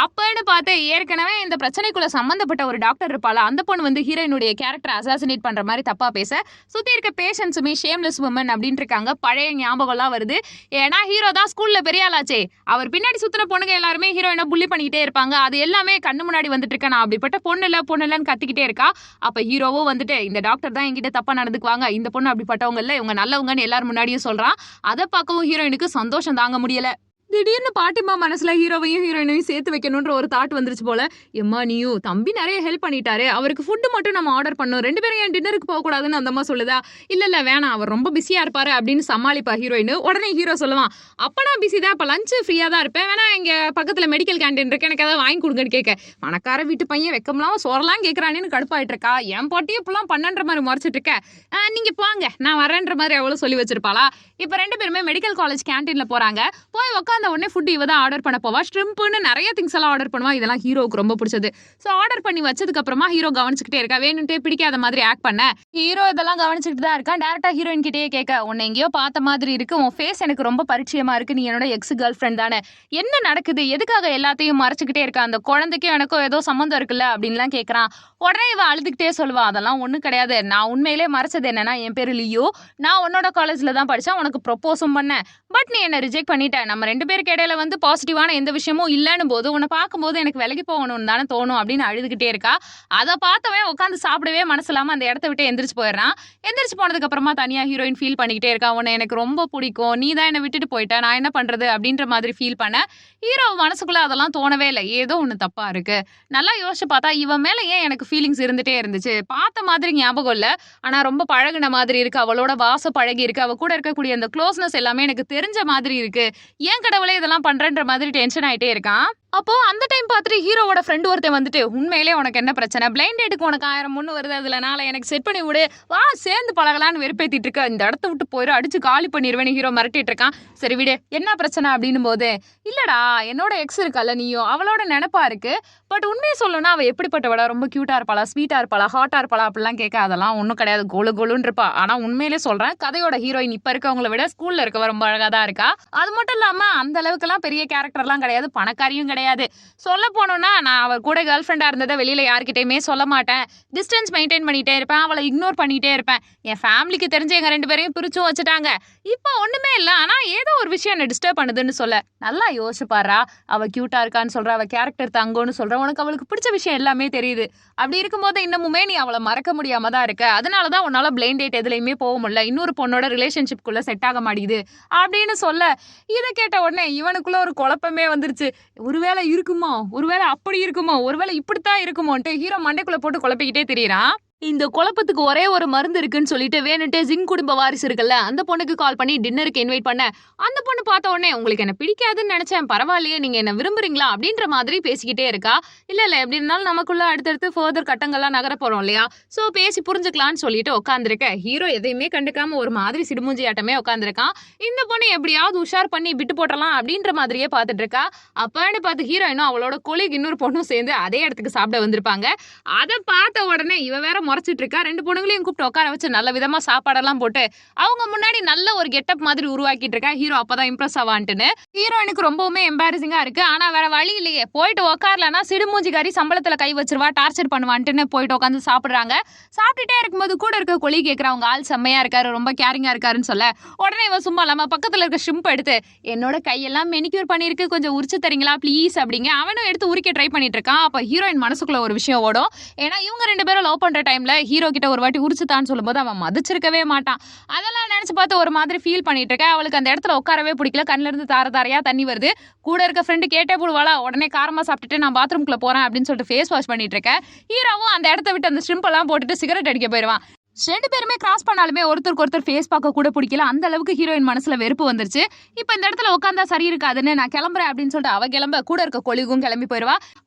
அப்பன்னு பார்த்து ஏற்கனவே இந்த பிரச்சனைக்குள்ள சம்பந்தப்பட்ட ஒரு டாக்டர் இருப்பாளா, அந்த பொண்ணு வந்து ஹீரோயினுடைய கேரக்டர் அசாசினேட் பண்ற மாதிரி தப்பா பேச சுத்தி இருக்க பேஷன்ஸுமே ஷேம்லெஸ் உமன் அப்படின்னு இருக்காங்க. பழைய ஞாபகம்லாம் வருது. ஏன்னா ஹீரோ தான் ஸ்கூல்ல பெரிய ஆளாச்சே, அவர் பின்னாடி சுத்தின பொண்ணுங்க எல்லாருமே ஹீரோயினை புள்ளி பண்ணிக்கிட்டே இருப்பாங்க. அது எல்லாமே கண்ணு முன்னாடி வந்துட்டு இருக்கா. நான் அப்படிப்பட்ட பொண்ணு இல்லன்னு கத்திக்கிட்டே இருக்கா. அப்ப ஹீரோவும் வந்துட்டு இந்த டாக்டர் தான் என்கிட்ட தப்பா நடந்துக்குவாங்க, இந்த பொண்ணு அப்படிப்பட்டவங்க இல்ல, இவங்க நல்லவங்கன்னு எல்லாரும் முன்னாடியும் சொல்றான். அதை பார்க்கவும் ஹீரோயினுக்கு சந்தோஷம் தாங்க முடியல. திடீர்னு பாட்டிமா மனசுல ஹீரோவையும் ஹீரோயினையும் சேர்த்து வைக்கணும்ன்ற ஒரு தாட் வந்துருச்சு போல. எம்மா நீயும் தம்பி நிறைய ஹெல்ப் பண்ணிட்டாரு, அவருக்கு ஃபுட்டு மட்டும் நம்ம ஆர்டர் பண்ணோம், 2 பேரும் ஏன் டின்னருக்கு போக கூடாதுன்னு அந்த அம்மா சொல்லுதா. இல்ல வேணாம், அவர் ரொம்ப பிஸியா இருப்பாரு அப்படின்னு சமாளிப்பா ஹீரோயின். உடனே ஹீரோ சொல்லுவான், அப்ப நான் பிஸி தான், இப்ப லஞ்ச் ஃப்ரீயா தான் இருப்பேன், வேணா இங்க பக்கத்துல மெடிக்கல் கேண்டீன் இருக்கு, எனக்கு ஏதாவது வாங்கி கொடுங்கன்னு கேட்க, பணக்கார வீட்டு பையன் வெக்கம்லாம் சோறலாம் கேட்கறானேன்னு கடுப்பாயிட்டு இருக்கா. என் போட்டியும் இப்பெல்லாம் பண்ணன்ற மாதிரி மறைச்சிட்டு இருக்க, நீங்க போங்க நான் வரேன்ற மாதிரி அவ்வளவு சொல்லி வச்சிருப்பாளா. இப்ப 2 பேருமே மெடிக்கல் காலேஜ் கேண்டீன்ல போறாங்க. போய் உட்காந்து உடனே ஃபுட் இவ தான் ஆர்டர் பண்ண போவா. ஷ்ரிம்ப்னு நிறைய திங்ஸ் எல்லாம் ஆர்டர் பண்ணுவா. இதெல்லாம் ஹீரோவுக்கு ரொம்ப பிடிச்சது. ஸோ ஆர்டர் பண்ணி வச்சதுக்கு அப்புறமா ஹீரோ கவனிச்சுக்கிட்டே இருக்கா. வேணும்ட்டே பிடிக்காத மாதிரி ஆக்ட் பண்ண ஹீரோ இதெல்லாம் கவனிச்சுட்டு தான் இருக்கான். டேரக்டா ஹீரோயின் கிட்டே கேட்க, உன்னை எங்கேயோ பார்த்த மாதிரி இருக்கு, உன் ஃபேஸ் எனக்கு ரொம்ப பரிச்சயமா இருக்கு, நீ என்னோட எக்ஸ் கேர்ள் ஃப்ரெண்ட் தானே, என்ன நடக்குது, எதுக்காக எல்லாத்தையும் மறைச்சுக்கிட்டே இருக்கா, அந்த குழந்தைக்கும் எனக்கும் ஏதோ சம்மந்தம் இருக்குல்ல அப்படின்லாம் கேட்கறான். உடனே இவ அழுதுகிட்டே சொல்லுவா, அதெல்லாம் ஒன்றும் கிடையாது, நான் உண்மையிலே மறைச்சது என்னன்னா என் பேரு லியோ, நான் உன்னோட காலேஜ்ல தான் படிச்சேன், உனக்கு ப்ரொப்போஸும் பண்ணேன், பட் நீ என்ன ரிஜெக்ட் பண்ணிட்ட, நம்ம 2 2 பேருக்கு இடையில வந்து பாசிட்டிவான எந்த விஷயமும் இல்லைன்னு போது உன்னை பார்க்கும்போது எனக்கு விலகி போகணும்னு தானே தோணும் அப்படின்னு அழுதுகிட்டே இருக்கா. அதை பார்த்தவன் உட்காந்து சாப்பிடவே மனசு இல்லாம அந்த இடத்த விட்டு எந்திரிச்சு போயிடுறான். எந்திரிச்சு போனதுக்கு அப்புறமா தனியா ஹீரோயின் ஃபீல் பண்ணிக்கிட்டே இருக்கா. உன்னை எனக்கு ரொம்ப பிடிக்கும், நீ தான் என்னை விட்டுட்டு போயிட்ட, நான் என்ன பண்றது அப்படின்ற மாதிரி ஃபீல் பண்ண. ஹீரோ மனசுக்குள்ள அதெல்லாம் தோணவே இல்லை. ஏதோ ஒண்ணு தப்பா இருக்கு. நல்லா யோசிச்சு பார்த்தா இவன் மேல ஏன் எனக்கு ஃபீலிங்ஸ் இருந்துட்டே இருந்துச்சு. பார்த்த மாதிரி ஞாபகம் இல்ல, ஆனா ரொம்ப பழகுன மாதிரி இருக்கு. அவளோட வாசம் பழகி இருக்கு. அவ கூட இருக்கக்கூடிய அந்த க்ளோஸ்னஸ் எல்லாமே எனக்கு தெரிஞ்ச மாதிரி இருக்கு. ஏன் கடவுளே இதெல்லாம் பண்றேன்ற மாதிரி டென்ஷன் ஆயிட்டே இருக்கான். அப்போ அந்த டைம் பார்த்துட்டு ஹீரோவோட ஃப்ரெண்ட் ஒருத்தன் வந்துட்டு, உண்மையிலே உனக்கு என்ன பிரச்சனை, பிளைண்ட் டேட்டுக்கு உனக்கு 1000 முன்னு வருது, அதுல நாளை எனக்கு செட் பண்ணி விடு, வா சேர்ந்து பழகலான்னு வெறுப்பேத்திட்டு இருக்க, இந்த இடத்த விட்டு போயிரு, அடிச்சு காலி பண்ணிடுவேன்னு ஹீரோ மிரட்டிட்டு இருக்கான். சரி விடு, என்ன பிரச்சனை அப்படின்னும் போது, இல்லடா என்னோட எக்ஸ் இருக்கல்ல நீயோ, அவளோட நினைப்பா இருக்கு. பட் உண்மையை சொல்லணும்னா அவ எப்படிப்பட்டவளா, ரொம்ப கியூட்டா இருப்பாளா, ஸ்வீட்டா இருப்பாளா, ஹாட்டா இருப்பாளா அப்படிலாம் கேட்க, அதெல்லாம் ஒன்றும் கிடையாது, கோலு கோலுன்னு இருப்பா. ஆனா உண்மையிலே சொல்றேன், கதையோட ஹீரோயின் இப்ப இருக்கவங்களை விட ஸ்கூல்ல இருக்கவ ரொம்ப அழகா தான் இருக்கா. அது மட்டும் இல்லாம அந்த அளவுக்கு எல்லாம் பெரிய கேரக்டர்லாம் கிடையாது, பணக்காரியும் கிடையாது. சொல்ல போனோம்னா நான் அவ கூட கேர்ள் ஃப்ரெண்டா இருந்ததை வெளியில யார்கிட்டயுமே சொல்ல மாட்டேன். டிஸ்டன்ஸ் மெயின்டைன் பண்ணிட்டே இருப்பேன், அவளை இக்னோர் பண்ணிட்டே இருப்பேன். என் ஃபேமிலிக்கு தெரிஞ்ச எங்க 2 பேரையும் பிரிச்சும் வச்சுட்டாங்க. இப்போ ஒண்ணுமே இல்ல, ஆனா ஏதோ ஒரு விஷயம் என்ன டிஸ்டர்ப் பண்ணுதுன்னு சொல்ல. நல்லா யோசிச்சு பாரா, அவ கியூட்டா இருக்கான்னு சொல்ற, அவ கேரக்டர் தங்கோன்னு சொல்ற, உனக்கு அவளுக்கு பிடிச்ச விஷயம் எல்லாமே தெரியுது. அப்படி இருக்கும்போது இன்னமுமே நீ அவளை மறக்க முடியாம தான் இருக்க. அதனாலதான் உன்னால பிளைண்ட் டேட் எதுலையுமே போக முடியல, இன்னொரு பொண்ணோட ரிலேஷன்ஷிப்குள்ள செட் ஆக மாட்டேங்குது அப்படின்னு சொல்ல. இதை கேட்ட உடனே இவனுக்குள்ள ஒரு குழப்பமே வந்துருச்சு. ஒருவேளை இருக்குமோ, ஒருவேளை அப்படி இருக்குமோ, ஒருவேளை இப்படித்தான் இருக்குமோன்ட்டு ஹீரோ மண்டைக்குள்ள போட்டு குழப்பிக்கிட்டே தெரியறான். இந்த குழப்பத்துக்கு ஒரே ஒரு மருந்து இருக்குன்னு சொல்லிட்டு வேணுட்டே ஜிங் குடும்ப வாரிசு இருக்குல்ல, அந்த பொண்ணுக்கு கால் பண்ணி டின்னருக்கு இன்வைட் பண்ண. அந்த பொண்ணு பார்த்த உடனே உங்களுக்கு என்ன பிடிக்காதுன்னு நினைச்சேன், பரவாயில்லையே நீங்க என்ன விரும்புறீங்களா அப்படின்ற மாதிரி பேசிக்கிட்டே இருக்கா. இல்ல எப்படி இருந்தாலும் நமக்குள்ள அடுத்தடுத்து ஃபர்தர் கட்டங்கள்லாம் நகர போறோம் இல்லையா, சோ பேசி புரிஞ்சுக்கலாம்னு சொல்லிட்டு உட்காந்துருக்க. ஹீரோ எதையுமே கண்டுக்காம ஒரு மாதிரி சிடுமூஞ்சி ஆட்டமே உட்காந்துருக்கான். இந்த பொண்ணு எப்படியாவது உஷார் பண்ணி விட்டு போட்டலாம் அப்படின்ற மாதிரியே பார்த்துட்டு இருக்கா. அப்பன்னு பார்த்து ஹீரோயினும் அவளோட கொலீக் இன்னொரு பொண்ணும் சேர்ந்து அதே இடத்துக்கு சாப்பிட வந்திருப்பாங்க. அதை பார்த்த உடனே இவ வேற முறைச்சிட்டு இருக்கா. 2 பொண்ணுங்களையும் கூப்பிட்டு உட்கார வச்சு நல்ல விதமா சாப்பாடெல்லாம் போட்டு அவங்க முன்னாடி நல்ல ஒரு கெட்டப் மாதிரி உருவாக்கிட்டு இருக்கா. ஹீரோ அப்பதான் இம்ப்ரெஸ் ஆவான்ட்டுன்னு. ஹீரோயினுக்கு ரொம்பவுமே எம்பாரசிங்கா இருக்கு. ஆனா வேற வழி இல்லையே, போயிட்டு உட்காரலன்னா சிடுமூஞ்சிக்காரி சம்பளத்துல கை வச்சிருவா, டார்ச்சர் பண்ணுவான்ட்டுன்னு போயிட்டு உட்காந்து சாப்பிடுறாங்க. சாப்பிட்டுட்டே இருக்கும்போது கூட இருக்க கொலி கேட்கறா, அவங்க ஆள் செம்மையா இருக்காரு, ரொம்ப கேரிங்கா இருக்காருன்னு சொல்ல. உடனே இவ சும்மா இல்லாம பக்கத்துல இருக்க ஷிம்ப் எடுத்து, என்னோட கையெல்லாம் மெனிக்யூர் பண்ணிருக்கு, கொஞ்சம் உரிச்சு தரீங்களா ப்ளீஸ் அப்படிங்க. அவனும் எடுத்து உரிக்க ட்ரை பண்ணிட்டு இருக்கான். அப்ப ஹீரோயின் மனசுக்குள்ள ஒரு விஷயம் ஓடும். ஏன்னா இவங்க 2 பேரும் லவ் பண்ற டைம்ல ஹீரோ கிட்ட ஒரு வாட்டி உரிச்சுதான்னு சொல்லும்போது அவன் மதிச்சிருக்கவே மாட்டான். அதெல்லாம் நினைச்சு பார்த்து ஒரு மாதிரி ஃபீல் பண்ணிட்டு இருக்க. அவளுக்கு அந்த இடத்துல உட்காரவே பிடிக்கல. கண்ணுல இருந்து தார தாரையா தண்ணி வருது. கூட இருக்க ஃப்ரெண்டு கேட்டே போடுவாளா, உடனே காரமா சாப்பிட்டுட்டு நான் பாத்ரூம்குள்ள போறேன் அப்படின்னு சொல்லிட்டு ஃபேஸ் வாஷ் பண்ணிட்டு இருக்க. ஹீரோவும் அந்த இடத்த விட்டு அந்த ஸ்ட்ரிம்ப் எல்லாம் போட்டுட்டு சிகரெட் அடிக்க போயிருவான். 2 பேருமே கிராஸ் பண்ணாலுமே ஒருத்தருக்கு ஒருத்தர் ஃபேஸ் பார்க்க கூட பிடிக்கல. அந்த அளவுக்கு ஹீரோயின் மனசுல வெறுப்பு வந்துருச்சு. இப்போ இந்த இடத்துல உட்காந்தா சரி இருக்காதுன்னு நான் கிளம்புறேன் அப்படின்னு சொல்லிட்டு அவ கிளம்ப, கூட இருக்க கொலிகும் கிளம்பி போயிடுவா.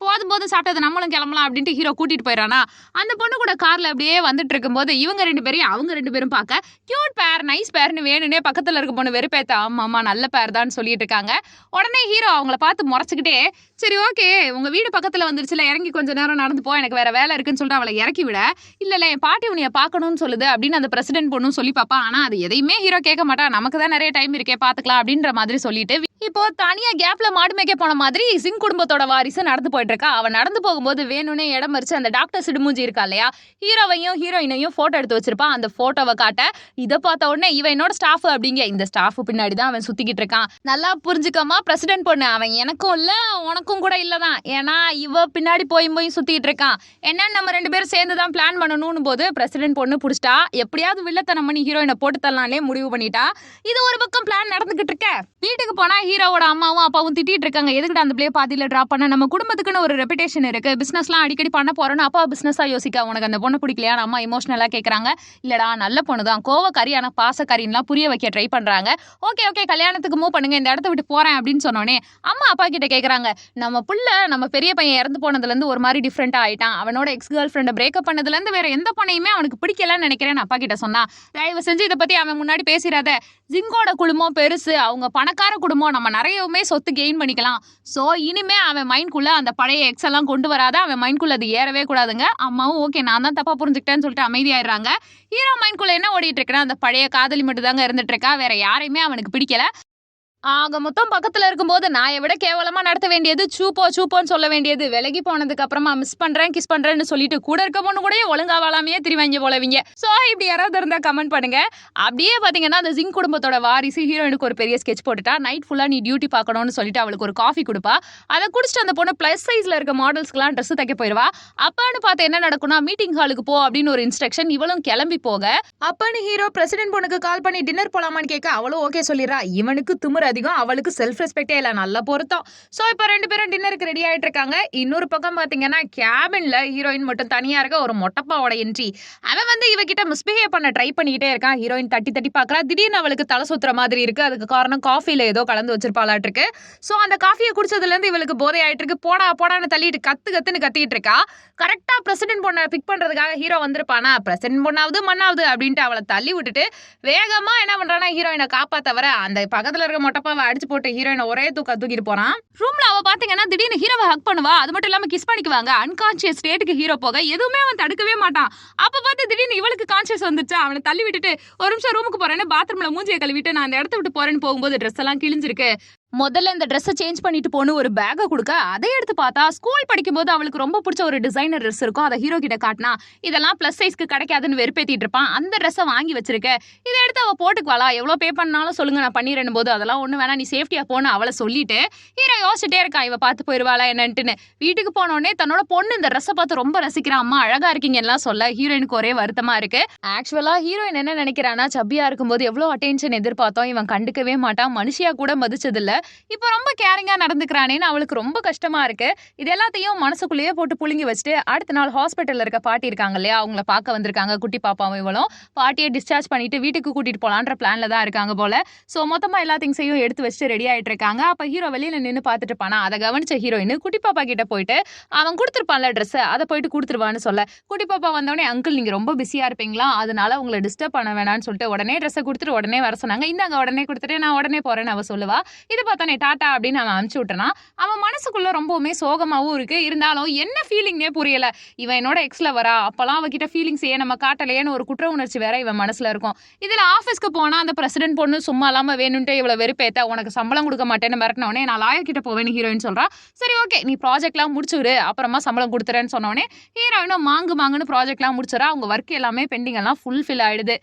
போது சாப்பிட்டது நம்மளும் கிளம்பலாம் அப்படின்ட்டு ஹீரோ கூட்டிட்டு போயிடறானா. அந்த பொண்ணு கூட கார்ல அப்படியே வந்துட்டு இருக்கும்போது இவங்க 2 பேரையும் அவங்க 2 பேரும் பார்க்க கியூட் பேர், நைஸ் பேர்னு வேணுனே பக்கத்துல இருக்க பொண்ணு வெறுப்பேத்த, ஆமாமா நல்ல பேர் தான் சொல்லிட்டு இருக்காங்க. உடனே ஹீரோ அவங்கள பார்த்து முறைச்சுக்கிட்டே, சரி ஓகே உங்க வீடு பக்கத்துல வந்துருச்சுல, இறங்கி கொஞ்ச நேரம் நடந்து போ, எனக்கு வேற வேலை இருக்குன்னு சொல்லிட்டு அவளை இறக்கி விட. இல்ல என் பாட்டி உன்னைய பார்க்கணும்னு சொல்லுது அப்படின்னு அந்த பிரசிடென்ட் பொண்ணும் சொல்லி பாப்பா. ஆனா அது எதையுமே ஹீரோ கேட்க மாட்டா. நமக்கு தான் நிறைய டைம் இருக்கே பாத்துக்கலாம் அப்படின்ற மாதிரி சொல்லிட்டு இப்போ தனியா கேப்ல மாடு மேய்க்க போன மாதிரி சிங் குடும்பத்தோட வாரிசு நடந்து போயிட்டு இருக்கா. அவன் நடந்து போகும்போது வேணும்னே இடம் மறிச்சு அந்த டாக்டர் சிடுமூஞ்சி இருக்கா இல்லையா, ஹீரோவையும் ஹீரோயினையும் போட்டோ எடுத்து வச்சிருப்பா. அந்த போட்டோவை காட்ட இதை பார்த்த உடனே இவன் என்னோட ஸ்டாஃப் அப்படிங்க. இந்த ஸ்டாஃப் பின்னாடி தான் அவன் சுத்திக்கிட்டு இருக்கான். நல்லா புரிஞ்சுக்கமா பிரசிடென்ட் பொண்ணு, அவன் எனக்கும் இல்ல உனக்கும் கூட இல்லதான். ஏன்னா இவ பின்னாடி போய் சுத்திட்டு இருக்கான். என்னன்னு நம்ம 2 பேரும் சேர்ந்து தான் பிளான் பண்ணணும்னு போது பிரசிடென்ட் பொண்ணு புடிச்சிட்டா. எப்படியாவது வில்லத்தனம் பண்ணி ஹீரோயினை போட்டு தரலாம்னே முடிவு பண்ணிட்டா. இது ஒரு பக்கம் பிளான் நடந்துகிட்டு இருக்க. வீட்டுக்கு போனா ஹீரோவோட அம்மாவும் அப்பாவும் திட்டிட்டு இருக்காங்க, எதுக்கிட்ட அந்த பிளே பாதியில டிராப் பண்ண, நம்ம குடும்பத்துக்குன்னு ஒரு ரெப்புடேஷன் இருக்கு, பிசினஸ்லாம் அடிக்கடி பண்ண போறோம்னு. அப்பா பிசினஸா யோசிக்க, உனக்கு அந்த பொண்ணு பிடிக்கலையா, அம்மா எமோஷனலா கேட்கறாங்க. இல்லடா நல்ல பொண்ணு தான், கோவக்காரி ஆனா பாசக்காரின்லாம் புரிய வைக்க ட்ரை பண்றாங்க. ஓகே கல்யாணத்துக்கு மூவ் பண்ணுங்க, இந்த இடத்த விட்டு போறேன் அப்படின்னு சொன்னோடனே அம்மா அப்பா கிட்ட கேட்கறாங்க, நம்ம புள்ள நம்ம பெரிய பையன் இறந்து போனதுல இருந்து ஒரு மாதிரி டிஃப்ரெண்டா ஆயிட்டான், அவனோட எக்ஸ் கேர்ள் ஃப்ரெண்ட் பிரேக்கப் பண்ணதுல இருந்து வேற எந்த பொண்ணையுமே அவனுக்கு பிடிக்கலன்னு நினைக்கிறேன்னு அப்பா கிட்ட சொன்னா. தயவு செஞ்சு இதை பத்தி அவன் முன்னாடி பேசிடாத, ஜிங்கோட குடும்பம் பெருசு, அவங்க பணக்கார குடும்பம், நம்ம நிறையவுமே சொத்து கெயின் பண்ணிக்கலாம். சோ இனிமே அவன் மைண்ட்குள்ள அந்த பழைய எக்ஸ் எல்லாம் கொண்டு வராத, அவன் மைண்ட்குள்ள அது ஏறவே கூடாதுங்க. அம்மாவும் ஓகே நான் தான் தப்பா புரிஞ்சுக்கிட்டேன்னு சொல்லிட்டு அமைதியாயிடுறாங்க. ஹீரோ மைண்ட்குள்ள என்ன ஓடிட்டு இருக்குன்னா, அந்த பழைய காதலி மட்டும் தாங்க இருந்துட்டு இருக்கா, வேற யாரையுமே அவனுக்கு பிடிக்கல. ஆக மொத்தம் பக்கத்துல இருக்கும்போது நாயை விட கேவலமா நடத்த வேண்டியது சூப்போன்னு சொல்ல வேண்டியது, விலகி போனதுக்கு அப்புறமா மிஸ் பண்றேன் கிஸ் பண்றேன்னு சொல்லிட்டு கூட இருக்க பொண்ணு கூட ஒழுங்கா வாழாமையே திரிவாங்க போலவீங்க. சோ இப்படி யாராவது இருந்தா கமெண்ட் பண்ணுங்க. அப்படியே பாத்தீங்கன்னா அந்த ஜிங் குடும்பத்தோட வாரிசு ஹீரோயினுக்கு ஒரு பெரிய ஸ்கெட்ச் போட்டுட்டா. நைட் ஃபுல்லா நீ டியூட்டி பார்க்கணும்னு சொல்லிட்டு அவளுக்கு ஒரு காஃபி கொடுப்பா. அதை குடிச்சிட்டு அந்த பொண்ணு பிளஸ் சைஸ்ல இருக்க மாடல்ஸ்க்குலாம் ட்ரெஸ் தைக்க போயிருவா. அப்பான்னு பார்த்து என்ன நடக்கும்னா மீட்டிங் ஹாலுக்கு போ அப்படின்னு ஒரு இன்ஸ்ட்ரக்ஷன். இவளும் கிளம்பி போக அப்பான்னு ஹீரோ பிரசிடென்ட் பொண்ணுக்கு கால் பண்ணி டின்னர் போலாமான்னு கேட்க அவளும் ஓகே சொல்லிடுறா. இவனுக்கு திமிரு அதிகம், அவளுக்கு செல்ஃப் ரெஸ்பெக்டே இல்ல. நல்ல பொருத்தம். சோ இப்ப ரெண்டு பேரும் டின்னருக்கு ரெடி ஆயிட்டு இருக்காங்க. இன்னொரு பக்கம் பாத்தீங்கன்னா கேபின்ல ஹீரோயின் மட்டும் தனியா இருக்க. ஒரு மொட்டப்பாவோட என்ட்ரி. அவன் வந்து இவகிட்ட மிஸ்பிஹேவ் பண்ண ட்ரை பண்ணிக்கிட்டே இருக்கான். ஹீரோயின் தட்டி தட்டி பாக்குறா. திடீர்னு அவளுக்கு தலை சுத்துற மாதிரி இருக்கு. அதுக்கு காரணம் காஃபில ஏதோ கலந்து வச்சிருப்பாளாட்டு இருக்கு. சோ அந்த காஃபியை குடிச்சதுல இருந்து இவளுக்கு போதை ஆயிட்டு இருக்கு. போடான்னு தள்ளிட்டு கத்துன்னு கத்திட்டு இருக்கா. கரெக்டா பிரசிடென்ட் பொண்ணை பிக் பண்றதுக்காக ஹீரோ வந்திருப்பானா, பிரசிடென்ட் பொண்ணாவது மண்ணாவது அப்படின்ட்டு அவளை தள்ளி விட்டுட்டு வேகமா என்ன பண்றானா ஹீரோயினை காப்பாத்த வர அந்த பக்கத்துல இருக்க மொட்டப்பாவை அடிச்சு போட்டு ஹீரோயினை ஒரே தூக்கிட்டு போறான். ரூம்ல அவ பாத்தீங்கன்னா திடீர்னு ஹீரோவை ஹக் பண்ணுவா. அது மட்டும் இல்லாம கிஸ் பண்ணிக்குவாங்க. அன்கான்சியஸ் ஸ்டேட்டுக்கு ஹீரோ போக எதுவுமே அவன் தடுக்கவே மாட்டான். அப்ப பார்த்து திடீர்னு இவளுக்கு கான்சியஸ் வந்துச்சு. அவனை தள்ளி விட்டுட்டு ஒரு நிமிஷம் ரூமுக்கு போறேன்னு பாத்ரூம்ல மூஞ்சியை கழுவிட்டு நான் அந்த இடத்த விட்டு போறேன்னு போகும்போது ட்ரெஸ் எல்லாம் கிழிஞ்சிருக்கு. முதல்ல இந்த ட்ரெஸ்ஸை சேஞ்ச் பண்ணிட்டு போன ஒரு பேக்கை கொடுக்க அதை எடுத்து பார்த்தா ஸ்கூல் படிக்கும்போது அவளுக்கு ரொம்ப பிடிச்ச ஒரு டிசைனர் ட்ரெஸ் இருக்கும். அதை ஹீரோ கிட்ட காட்டினா இதெல்லாம் பிளஸ் சைஸ்க்கு கிடைக்காதுன்னு வெறுப்பேத்திட்டு இருப்பான். அந்த ட்ரெஸ்ஸை வாங்கி வச்சிருக்க. இதை எடுத்து அவ போட்டுக்குவாளா, எவ்வளவு பே பண்ணாலும் சொல்லுங்க நான் பண்ணிடுறேன் போது அதெல்லாம் ஒண்ணு வேணா நீ சேஃப்டியா போன அவளை சொல்லிட்டு ஹீரோ யோசிச்சுட்டே இருக்கான் இவ பார்த்து போயிருவாளா என்னன்ட்டுன்னு. வீட்டுக்கு போனோடனே தன்னோட பொண்ணு இந்த ட்ரெஸ்ஸை பார்த்து ரொம்ப ரசிக்கிறான். அம்மா அழகா இருக்கீங்க எல்லாம் சொல்ல ஹீரோயினுக்கு ஒரே வருத்தமா இருக்கு. ஆக்சுவலா ஹீரோயின் என்ன நினைக்கிறானா, சப்பியா இருக்கும்போது எவ்வளவு அட்டென்ஷன் எதிர்பார்த்தோம், இவன் கண்டுக்கவே மாட்டான், மனுஷியா கூட மதிச்சது இல்ல, இப்போ ரொம்ப கேரிங்கா நடந்துக்கிறானேன்னு அவளுக்கு ரொம்ப கஷ்டமா இருக்கு. இது எல்லாத்தையும் மனசுக்குள்ளேயே போட்டு புழுங்கி வச்சுட்டு அடுத்த நாள் ஹாஸ்பிட்டல்ல இருக்க பாட்டி இருக்காங்க இல்லையா, அவங்கள பார்க்க வந்திருக்காங்க. குட்டி பாப்பாவும் இவளும் பாட்டியை டிஸ்சார்ஜ் பண்ணிட்டு வீட்டுக்கு கூட்டிட்டு போலான்ற பிளான்ல தான் இருக்காங்க போல. சோ மொத்தமா எல்லா திங்ஸையும் எடுத்து வச்சுட்டு ரெடி ஆயிட்டு இருக்காங்க. அப்ப ஹீரோ வெளியில நின்று பார்த்துட்டு இருப்பானா. அதை கவனிச்ச ஹீரோயின் குட்டி பாப்பா கிட்ட போயிட்டு அவன் கொடுத்துருப்பான்ல ட்ரெஸ் அதை போயிட்டு கொடுத்துருவான்னு சொல்ல, குட்டி பாப்பா வந்தோடனே அங்கிள் நீங்க ரொம்ப பிஸியா இருப்பீங்களா, அதனால உங்களை டிஸ்டர்ப் பண்ண வேணாம்னு சொல்லிட்டு உடனே ட்ரெஸ்ஸை கொடுத்துட்டு உடனே வர சொன்னாங்க. இந்தாங்க உடனே கொடுத்துட்டு நான் உடனே போறேன்னு அவ சொல்லுவா. இது பார்த்தானே டாட்டா அப்படின்னு அவன் அனுப்பிச்சு விட்டனா. அவன் மனசுக்குள்ள ரொம்பவுமே சோகமாவும் இருக்கு. இருந்தாலும் என்ன ஃபீலிங்னே புரியல. இவன் என்னோட எக்ஸ்ல வரா, அப்பெல்லாம் அவகிட்ட ஃபீலிங்ஸ் ஏன் நம்ம காட்டலையேன்னு ஒரு குற்ற உணர்ச்சி வேற இவன் மனசுல இருக்கும். இதுல ஆபீஸ்க்கு போனா அந்த பிரசிடென்ட் பொண்ணு சும்மா இல்லாம வேணும்ட்டு இவ்வளவு வெறுப்பேத்த உனக்கு சம்பளம் கொடுக்க மாட்டேன்னு மிரட்டினோடனே நான் லாயர் கிட்ட போவேன்னு ஹீரோயின் சொல்றா. சரி ஓகே நீ ப்ராஜெக்ட்லாம் முடிச்சுரு அப்புறமா சம்பளம் கொடுத்துறேன்னு சொன்னோடனே ஹீரோயினும் மாங்குன்னு ப்ராஜெக்ட்லாம் முடிச்சுறா. அவங்க ஒர்க் எல்லாமே பெண்டிங் எல்லாம் ஃபுல்ஃபில் ஆயிடுது.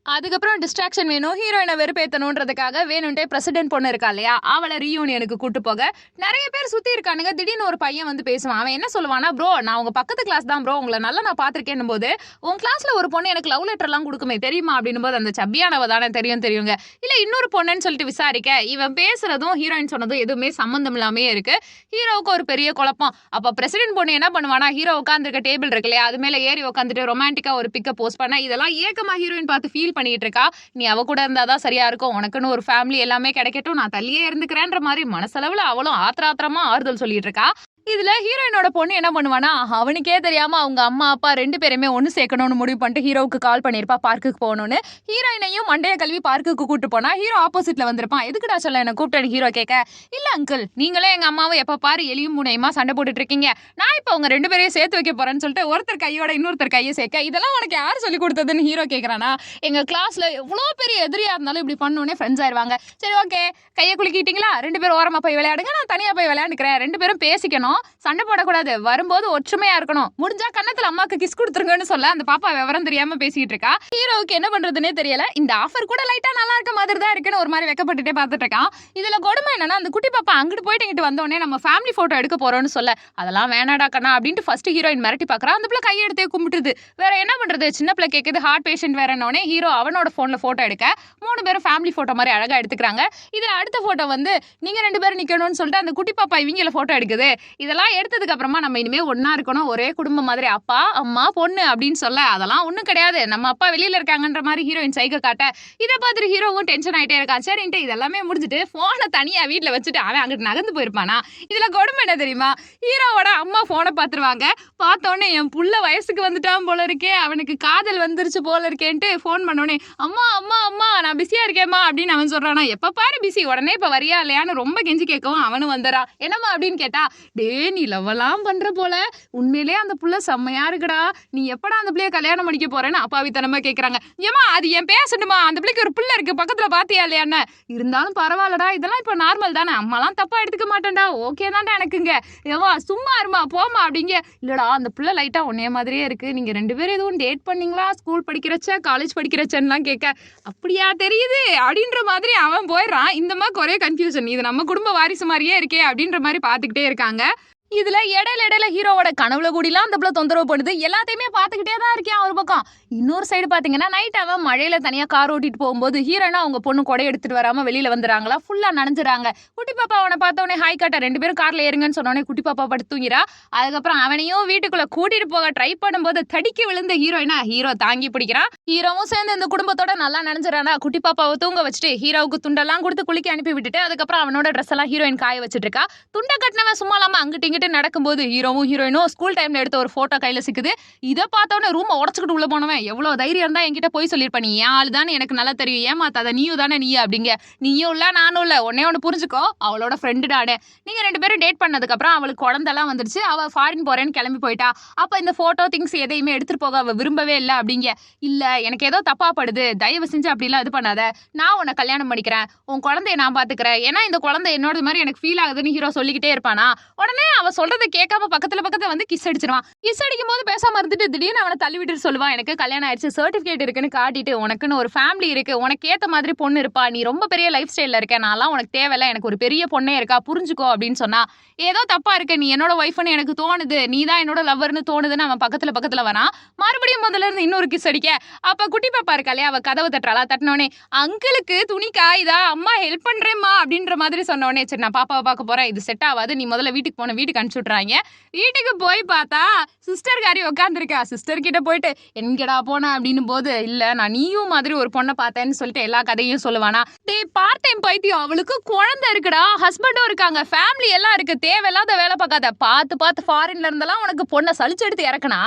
அதுக்கப்புறம் டிஸ்ட்ராக்ஷன் வேணும், ஹீரோயினை வெறுப்பேற்றணுன்றதுக்காக வேணும்ட்டே பிரசிடென்ட் பொண்ணு இருக்கா இல்லையா, அவளை ரீயூனியனுக்கு கூட்டு போக நிறைய பேர் சுத்தி இருக்கானுங்க. திடீர்னு ஒரு பையன் வந்து பேசுவான். அவன் என்ன சொல்லுவானா, ப்ரோ நான் உங்க பக்கத்து கிளாஸ் தான் ப்ரோ, உங்களை நல்லா நான் பாத்திருக்கேன் போது உன் கிளாஸ்ல ஒரு பொண்ணு எனக்கு லவ் லெட்டர் எல்லாம் கொடுக்குமே தெரியுமா அப்படின்னு போது அந்த சப்பியானவ தானே தெரியுங்க. இல்ல இன்னொரு பொண்ணுன்னு சொல்லிட்டு விசாரிக்க இவன் பேசுறதும் ஹீரோயின் சொன்னதும் எதுவுமே சம்பந்தம் இல்லாமே இருக்கு. ஹீரோவுக்கு ஒரு பெரிய குழப்பம். அப்ப பிரசிடென்ட் பொண்ணு என்ன பண்ணுவானா, ஹீரோ உட்காந்துருக்க டேபிள் இருக்கு இல்லையா, அது மேல ஏறி உட்காந்துட்டு ரொமான்டிக்கா ஒரு பிக்க போஸ்ட் பண்ண இதெல்லாம் ஏக்கமா ஹீரோயின் பார்த்து ஃபீல் பண்ணிட்டு இருக்கா. நீ அவ கூட இருந்தாதான் சரியா இருக்கும், உனக்குன்னு ஒரு ஃபேமிலி எல்லாமே கிடைக்கட்டும், நான் தள்ளியே இருந்துக்கிறேன்ற மாதிரி மனசளவுல அவளும் ஆத்திராத்திரமா ஆறுதல் சொல்லிட்டு இருக்கா. இதுல ஹீரோயினோட பொண்ணு என்ன பண்ணுவானா, அவனுக்கே தெரியாம அவங்க அம்மா அப்பா ரெண்டு பேருமே ஒண்ணு சேர்க்கணும்னு முடிவு பண்ணிட்டு ஹீரோவுக்கு கால் பண்ணிருப்பா பார்க்குக்கு போகணும்னு. ஹீரோயினையும் மண்டைய கல்வி பார்க்குக்கு கூட்டு போனா ஹீரோ ஆப்போசிட்ல வந்திருப்பான். எதுக்குடா சொல்ல என்ன கூப்பிட்டு ஹீரோ கேட்க, இல்ல அங்கிள் நீங்களே எங்க அம்மாவை எப்ப பாரு எலியும் முனையுமா சண்டை போட்டுட்டு இருக்கீங்க, நான் இப்ப அவங்க ரெண்டு பேரையும் சேர்த்து வைக்க போறேன்னு சொல்லிட்டு ஒருத்தர் கையோட இன்னொருத்தர் கையை சேர்க்க, இதெல்லாம் உனக்கு யாரு சொல்லி கொடுத்ததுன்னு ஹீரோ கேக்குறானா. எங்க கிளாஸ்ல எவ்வளவு பெரிய எதிரியா இருந்தாலும் இப்படி பண்ணோடனே ஃப்ரெண்ட்ஸ் ஆயிருவாங்க. சரி ஓகே கையை குலுக்கிட்டீங்களா, ரெண்டு பேரும் ஓரமா போய் விளையாடுங்க, நான் தனியா போய் விளையாண்டுக்கிறேன், ரெண்டு பேரும் பேசிக்கணும், சண்டை போடக்கூடாது, வரும்போது ஒற்றுமையா இருக்கணும், முடிஞ்சா கன்னத்துல அம்மாக்கு கிஸ் கொடுத்துருங்கன்னு சொல்ல அந்த பாப்பா விவரம் தெரியாம பேசிட்டு இருக்கா. ஹீரோவுக்கு என்ன பண்றதுன்னே தெரியல. இந்த ஆஃபர் கூட லைட்டா நல்லா இருக்க மாதிரி தான் இருக்குன்னு ஒரு மாதிரி வெக்கப்பட்டுட்டே பார்த்துட்டு இருக்கான். இதுல கொடுமை என்னன்னா, அந்த குட்டி பாப்பா அங்கிட்டு போயிட்டு இங்கிட்டு வந்தோடனே நம்ம ஃபேமிலி போட்டோ எடுக்க போறோம்னு சொல்ல, அதெல்லாம் வேணாடா கண்ணா அப்படின்ட்டு ஃபர்ஸ்ட் ஹீரோயின் மிரட்டி பாக்குறா. அந்த பிள்ளை கையெடுத்தே கும்பிட்டுது. வேற என்ன பண்றது, சின்ன பிள்ளை கேக்குது, ஹார்ட் பேஷண்ட் வேறனோடனே ஹீரோ அவனோட போன்ல போட்டோ எடுக்க மூணு பேரும் ஃபேமிலி போட்டோ மாதிரி அழகா எடுத்துக்கிறாங்க. இதுல அடுத்த போட்டோ வந்து நீங்க ரெண்டு பேரும் நிக்கணும்னு சொல்லிட்டு அந்த குட்டி பாப்பா இவங்கள போட்டோ எடுக்குது. இதெல்லாம் எடுத்ததுக்கு அப்புறமா நம்ம இனிமே ஒன்னா இருக்கணும், ஒரே குடும்பம் மாதிரி, அப்பா அம்மா பொண்ணு அப்படின்னு சொல்ல, அதெல்லாம் ஒண்ணும் கிடையாது, நம்ம அப்பா வெளியில இருக்காங்கன்ற மாதிரி ஹீரோயின் சைகை காட்ட, இதை பார்த்துட்டு ஹீரோவும் டென்ஷன் ஆயிட்டே இருக்கான். சரின்ட்டு இதெல்லாமே முடிஞ்சுட்டு போனை தனியா வீட்டுல வச்சுட்டு அவன் அங்கிட்டு நகர்ந்து போயிருப்பானா. இதுல கொடுமை என்ன தெரியுமா, ஹீரோவோட அம்மா போனை பாத்துருவாங்க. பார்த்தோன்னே என் புள்ள வயசுக்கு வந்துட்டான் போல இருக்கே, அவனுக்கு காதல் வந்துருச்சு போல இருக்கேன்ட்டு போன் பண்ணோடனே அம்மா அம்மா அம்மா நான் பிஸியா இருக்கேம்மா அப்படின்னு அவன் சொல்றானா. எப்ப பாரு பிஸி, உடனே இப்ப வரியா இல்லையான்னு ரொம்ப கெஞ்சி கேட்கவும் அவனும் வந்துறான். என்னம்மா அப்படின்னு கேட்டா, டே நீ லவ்வெல்லாம் பண்ற போல, உண்மையிலே அந்த புள்ள செம்மையா இருக்குடா, நீ எப்படா அந்த பிள்ளைய கல்யாணம் பண்ணிக்க போறேன்னு அப்பாவித்தனமா கேக்குறாங்க. ஏமா அது என் பேசணுமா, அந்த பிள்ளைக்கு ஒரு பிள்ளை இருக்கு பக்கத்துல பாத்தியா இல்லையான்னு. இருந்தாலும் பரவாயில்லடா, இதெல்லாம் இப்ப நார்மல் தானே, அம்மாலாம் தப்பா எடுத்துக்க மாட்டேன்டா, ஓகே தான்டா எனக்குங்க. ஏவா சும்மா இருமா போமா அப்படிங்க. இல்லடா அந்த பிள்ளை லைட்டா உன்னைய மாதிரியே இருக்கு, நீங்க 2 பேரும் எதுவும் டேட் பண்ணீங்களா ஸ்கூல் படிக்கிறச்ச காலேஜ் படிக்கிறச்சன்னுலாம் கேட்க, அப்படியா தெரியுது அப்படின்ற மாதிரி அவன் போயிடுறான். இந்த மாதிரி ஒரே கன்ஃபியூஷன், இது நம்ம குடும்ப வாரிசு மாதிரியே இருக்கே அப்படின்ற மாதிரி பாத்துக்கிட்டே இருக்காங்க. இதுல இடையில ஹீரோவோட கனவுல கூடிலாம் அந்த பிள்ளை தொந்தரவு பண்ணுது. எல்லாத்தையுமே பாத்துக்கிட்டே தான் இருக்கேன் ஒரு பக்கம். இன்னொரு சைடு பாத்தீங்கன்னா நைட் அவன் மழையில தனியா கார் ஓட்டிட்டு போகும்போது ஹீரோனா அவங்க பொண்ணு கொடை எடுத்துட்டு வராம வெளியில வந்துறாங்களா, ஃபுல்லா நனைஞ்சுறாங்க. குட்டி பாப்பா அவனை பார்த்தவனே ஹாய் காட்ட 2 பேரும் கார்ல ஏறுங்கன்னு சொன்னோடனே குட்டி பாப்பா படுத்து தூங்கிறா. அதுக்கப்புறம் அவனையும் வீட்டுக்குள்ள கூட்டிட்டு போக ட்ரை பண்ணும்போது தடிக்க விழுந்த ஹீரோயினா ஹீரோ தாங்கி பிடிக்கிறான். ஹீரோவும் சேர்ந்து இந்த குடும்பத்தோட நல்லா நனைஞ்சுறானா. குட்டி பாப்பாவை தூங்க வச்சுட்டு ஹீரோவுக்கு துண்டெல்லாம் கொடுத்து குளிக்க அனுப்பி விட்டுட்டு அதுக்கப்புறம் அவனோட ட்ரெஸ் எல்லாம் ஹீரோயின் காய வச்சுட்டு இருக்கா. துண்டை கட்டினவன் சும்மா இல்லாம அங்கிட்டு நடக்கும்போது ஹீரோவும் ஹீரோயினும் ஸ்கூல் டைம்ல எடுத்த ஒரு போட்டோ கையில சிக்குது. இதை பார்த்தவன ரூம் உடச்சுக்கிட்டு உள்ள போனவன், எவ்வளவு தைரியம் இருந்தா என்கிட்ட போய் சொல்லிருப்ப, நீ ஏன் ஆளு தானே எனக்கு நல்லா தெரியும், ஏமாத்தாத நீயும் தானே நீ அப்படிங்க. நீயும் இல்ல நானும் இல்ல, ஒன்னே ஒண்ணு புரிஞ்சுக்கோ, அவளோட ஃப்ரெண்டு டானே. நீங்க 2 பேரும் டேட் பண்ணதுக்கு அப்புறம் அவளுக்கு குழந்தெல்லாம் வந்துருச்சு, அவ ஃபாரின் போறேன்னு கிளம்பி போயிட்டா. அப்ப இந்த போட்டோ திங்ஸ் எதையுமே எடுத்துட்டு போக அவ விரும்பவே இல்லை அப்படிங்க. இல்ல எனக்கு ஏதோ தப்பா படுது, தயவு செஞ்சு அப்படிலாம் இது பண்ணாத, நான் உன்னை கல்யாணம் பண்ணிக்கிறேன், உன் குழந்தைய நான் பாத்துக்கிறேன், ஏன்னா இந்த குழந்தை என்னோட மாதிரி எனக்கு ஃபீல் ஆகுதுன்னு ஹீரோ சொல்லிக்கிட்டே இருப்பானா. உடனே அவ சொல்றதை கேட்காம பக்கத்துல வந்து கிஸ் அடிச்சிருவான். கிஸ் அடிக்கும் போது பேசாம இருந்துட்டு திடீர்னு அவனை தள்ளி விட்டு சொல்லுவான், எனக்கு கல்யாணம் ஆயிடுச்சு, சர்டிபிகேட் இருக்குன்னு காட்டிட்டு, உனக்குன்னு ஒரு ஃபேமிலி இருக்கு, உனக்கு ஏத்த மாதிரி பொண்ணு இருப்பா, நீ ரொம்ப பெரிய லைஃப் ஸ்டைல்ல இருக்க, நான்லாம் உனக்கு தேவையில்ல, எனக்கு ஒரு பெரிய பொண்ணே இருக்கா புரிஞ்சுக்கோ அப்படின்னு சொன்னா. ஏதோ தப்பா இருக்கு, நீ என்னோட ஒய்ஃப்னு எனக்கு தோணுது, நீ தான் என்னோட லவ்வர்னு தோணுதுன்னு அவன் பக்கத்துல வரான். மறுபடியும் முதல்ல இருந்து இன்னொரு கிஸ் அடிக்க. அப்ப குட்டி பாப்பா இருக்காளே அவ கதவை தட்டுறாளா, தட்டினோடனே அங்கிளுக்கு துணி காயுதா, அம்மா ஹெல்ப் பண்றேம்மா அப்படின்ற மாதிரி சொன்னோடனே சரி நான் பாப்பாவை பார்க்க போறேன், இது செட் ஆகாது, நீ முதல்ல வீட்டுக்கு போன, வீட்டுக்கு அனுப்பிச்சு விட்றாங்க. வீட்டுக்கு போய் பார்த்தா சிஸ்டர் காரி உட்காந்துருக்கா. சிஸ்டர் கிட்ட போயிட்டு எங்கடா போன அப்படின்னு போது, இல்ல நான் நீயும் மாதிரி ஒரு பொண்ணை பார்த்தேன்னு சொல்லிட்டு எல்லா கதையும் சொல்லுவானா. டே பார்ட் டைம் பைத்தியம், அவளுக்கு குழந்தை இருக்குடா, ஹஸ்பண்டும் இருக்காங்க, ஃபேமிலி எல்லாம் இருக்கு, தேவையில்லாத வேலை பார்க்காத, பார்த்து ஃபாரின்ல இருந்தெல்லாம் உனக்கு பொண்ணை சலிச்சு எடுத்து இறக்குனா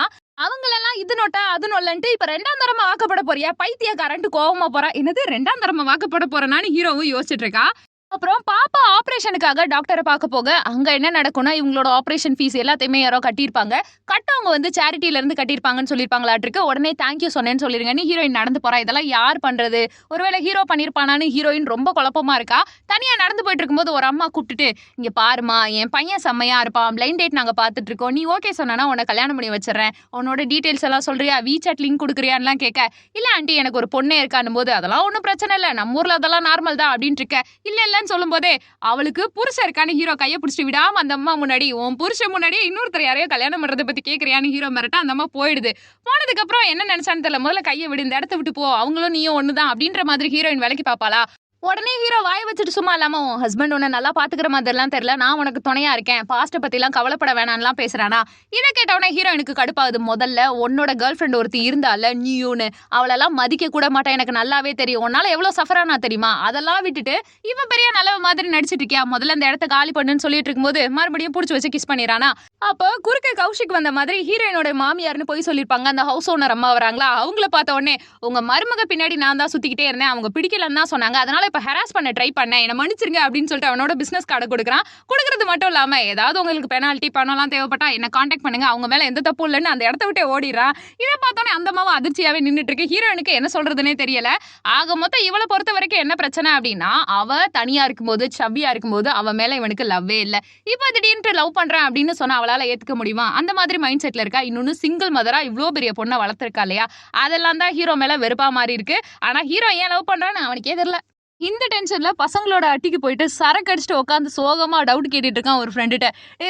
அவங்களெல்லாம் இது நோட்டா அது நொல்லன்ட்டு இப்ப 2ஆம் தரமா வாக்கப்பட போறியா, பைத்திய கரண்ட் கோவமா போறா. என்னது 2ஆம் தரமா வாக்கப்பட போறேன்னு ஹீரோவும் யோசிச்சுட்டு இருக்கா. அப்புறம் பாப்பா ஆப்ரேஷனுக்காக டாக்டரை பார்க்க போக அங்க என்ன நடக்கும்னா, இவங்களோட ஆப்ரேஷன் ஃபீஸ் எல்லாத்தையுமே யாரோ கட்டியிருப்பாங்க. கட்டவங்க வந்து சேரிட்டில இருந்து கட்டியிருப்பாங்கன்னு சொல்லியிருப்பாங்களாட்டிருக்கு. உடனே தேங்க்யூ சொன்னேன்னு சொல்லிருங்க, நீ ஹீரோயின் நடந்து போறா, இதெல்லாம் யார் பண்றது, ஒருவேளை ஹீரோ பண்ணிருப்பானான்னு ஹீரோயின் ரொம்ப குழப்பமா இருக்கா. தனியா நடந்து போயிட்டு இருக்கும்போது ஒரு அம்மா கூப்பிட்டுட்டு, இங்க பாருமா என் பையன் செம்மையா இருப்பான், பிளைண்ட் டேட் நாங்க பாத்துட்டு இருக்கோம், நீ ஓகே சொன்னா உன்னை கல்யாணம் பண்ணி வச்சிடறேன், உன்னோட டீடைல்ஸ் எல்லாம் சொல்றியா, வீசாட் லிங்க் கொடுக்குறியான்லாம் கேட்க, இல்ல ஆண்டி எனக்கு ஒரு பொண்ணே இருக்கான்னு போது, அதெல்லாம் ஒன்றும் பிரச்சனை இல்லை, நம்ம ஊர்ல அதெல்லாம் நார்மல் தான் அப்படின்ட்டு இருக்க. இல்ல சொல்லும் போதே அவளுக்கு புருஷன் இருக்கான்னு ஹீரோ கைய பிடிச்சிட்டு விடாம அந்த அம்மா முன்னாடி, உன் புருஷன் முன்னாடியே இன்னொருத்தர் யாரையோ கல்யாணம் பண்றதை பத்தி கேக்குறியான்னு ஹீரோ மிரட்டா அந்த அம்மா போயிடுது. போனதுக்கு அப்புறம் என்ன நினைச்சான்னு தெரியல, முதல்ல கையை விடு, இந்த இடத்த விட்டு போ, அவங்களும் நீயும் ஒண்ணுதான் அப்படின்ற மாதிரி ஹீரோயின் விலைக்கு பாப்பாளா. உடனே ஹீரோ வாய் வச்சுட்டு சும்மா இல்லாம, உன் ஹஸ்பண்ட் உன்னை நல்லா பாத்துக்கிற மாதிரிலாம் தெரியல, நான் உனக்கு துணையா இருக்கேன், பாஸ்ட பத்தி எல்லாம் கவலைப்பட வேணாம்லாம் பேசுறானா. இதை கேட்டவனே ஹீரோயினுக்கு கடுப்பாகுது. முதல்ல உன்னோட கேர்ள் ஃப்ரெண்ட் ஒருத்தி இருந்தால நீயூன்னு, அவளெல்லாம் மதிக்க கூட மாட்டேன், எனக்கு நல்லாவே தெரியும், உன்னால எவ்வளவு சஃபரானா தெரியுமா, அதெல்லாம் விட்டுட்டு இவன் பெரிய நல்ல மாதிரி நடிச்சிட்டு இருக்கியா, முதல்ல இந்த இடத்த காலி பண்ணுன்னு சொல்லிட்டு இருக்கும்போது மறுபடியும் புடிச்சு வச்சு கிஸ் பண்ணிடுறானா. அப்ப குறுக்க கௌஷிக் வந்த மாதிரி ஹீரோயினோட மாமியார்னு போய் சொல்லிருப்பாங்க. அந்த ஹவுஸ் ஓனர் அம்மா வராங்களா, அவங்கள பார்த்த உடனே உங்க மருமக பின்னாடி நான் தான் சுத்திக்கிட்டே இருந்தேன், அவங்க பிடிக்கலன்னு தான் சொன்னாங்க, அதனால இப்ப ஹராஸ் பண்ண ட்ரை பண்ணேன், என்ன மன்னிச்சிருங்க அப்படின்னு சொல்லிட்டு அவனோட பிசினஸ் கார்டை கொடுக்குறான். கொடுக்கறது மட்டும் இல்லாம ஏதாவது உங்களுக்கு பெனால்ட்டி பணம்லாம் தேவைப்பட்டா என்ன காண்டாக்ட் பண்ணுங்க, அவங்க மேல எந்த தப்பு இல்லைன்னு அந்த இடத்த விட்டே ஓடிடுறான். இதை பார்த்தோன்னே அந்த அம்மாவும் அதிர்ச்சியாவே நின்றுட்டு இருக்கு. ஹீரோயினுக்கு என்ன சொல்றதுன்னே தெரியல. ஆக மொத்தம் இவளை பொறுத்த வரைக்கும் என்ன பிரச்சனை அப்படின்னா, அவ தனியா இருக்கும்போது சவ்வியா இருக்கும்போது அவ மேல இவனுக்கு லவ்வே இல்லை. இப்ப திடீர்னு லவ் பண்றேன் அப்படின்னு சொன்னா அவளால ஏத்துக்க முடியுமா, அந்த மாதிரி மைண்ட் செட்ல இருக்கா. இன்னொன்னு சிங்கிள் மதரா இவ்வளவு பெரிய பொண்ணை வளர்த்திருக்கா இல்லையா, அதெல்லாம் தான் ஹீரோ மேல வெறுப்பா மாறி இருக்கு. ஆனா ஹீரோ ஏன் லவ் பண்றான்னு அவனுக்கே தெரியல. இந்த டென்ஷன்ல பசங்களோட அட்டிக்கு போயிட்டு சரக்கு அடிச்சுட்டு உட்காந்து சோகமா டவுட் கேட்டுட்டு இருக்கான் ஒரு ஃப்ரெண்டுகிட்ட.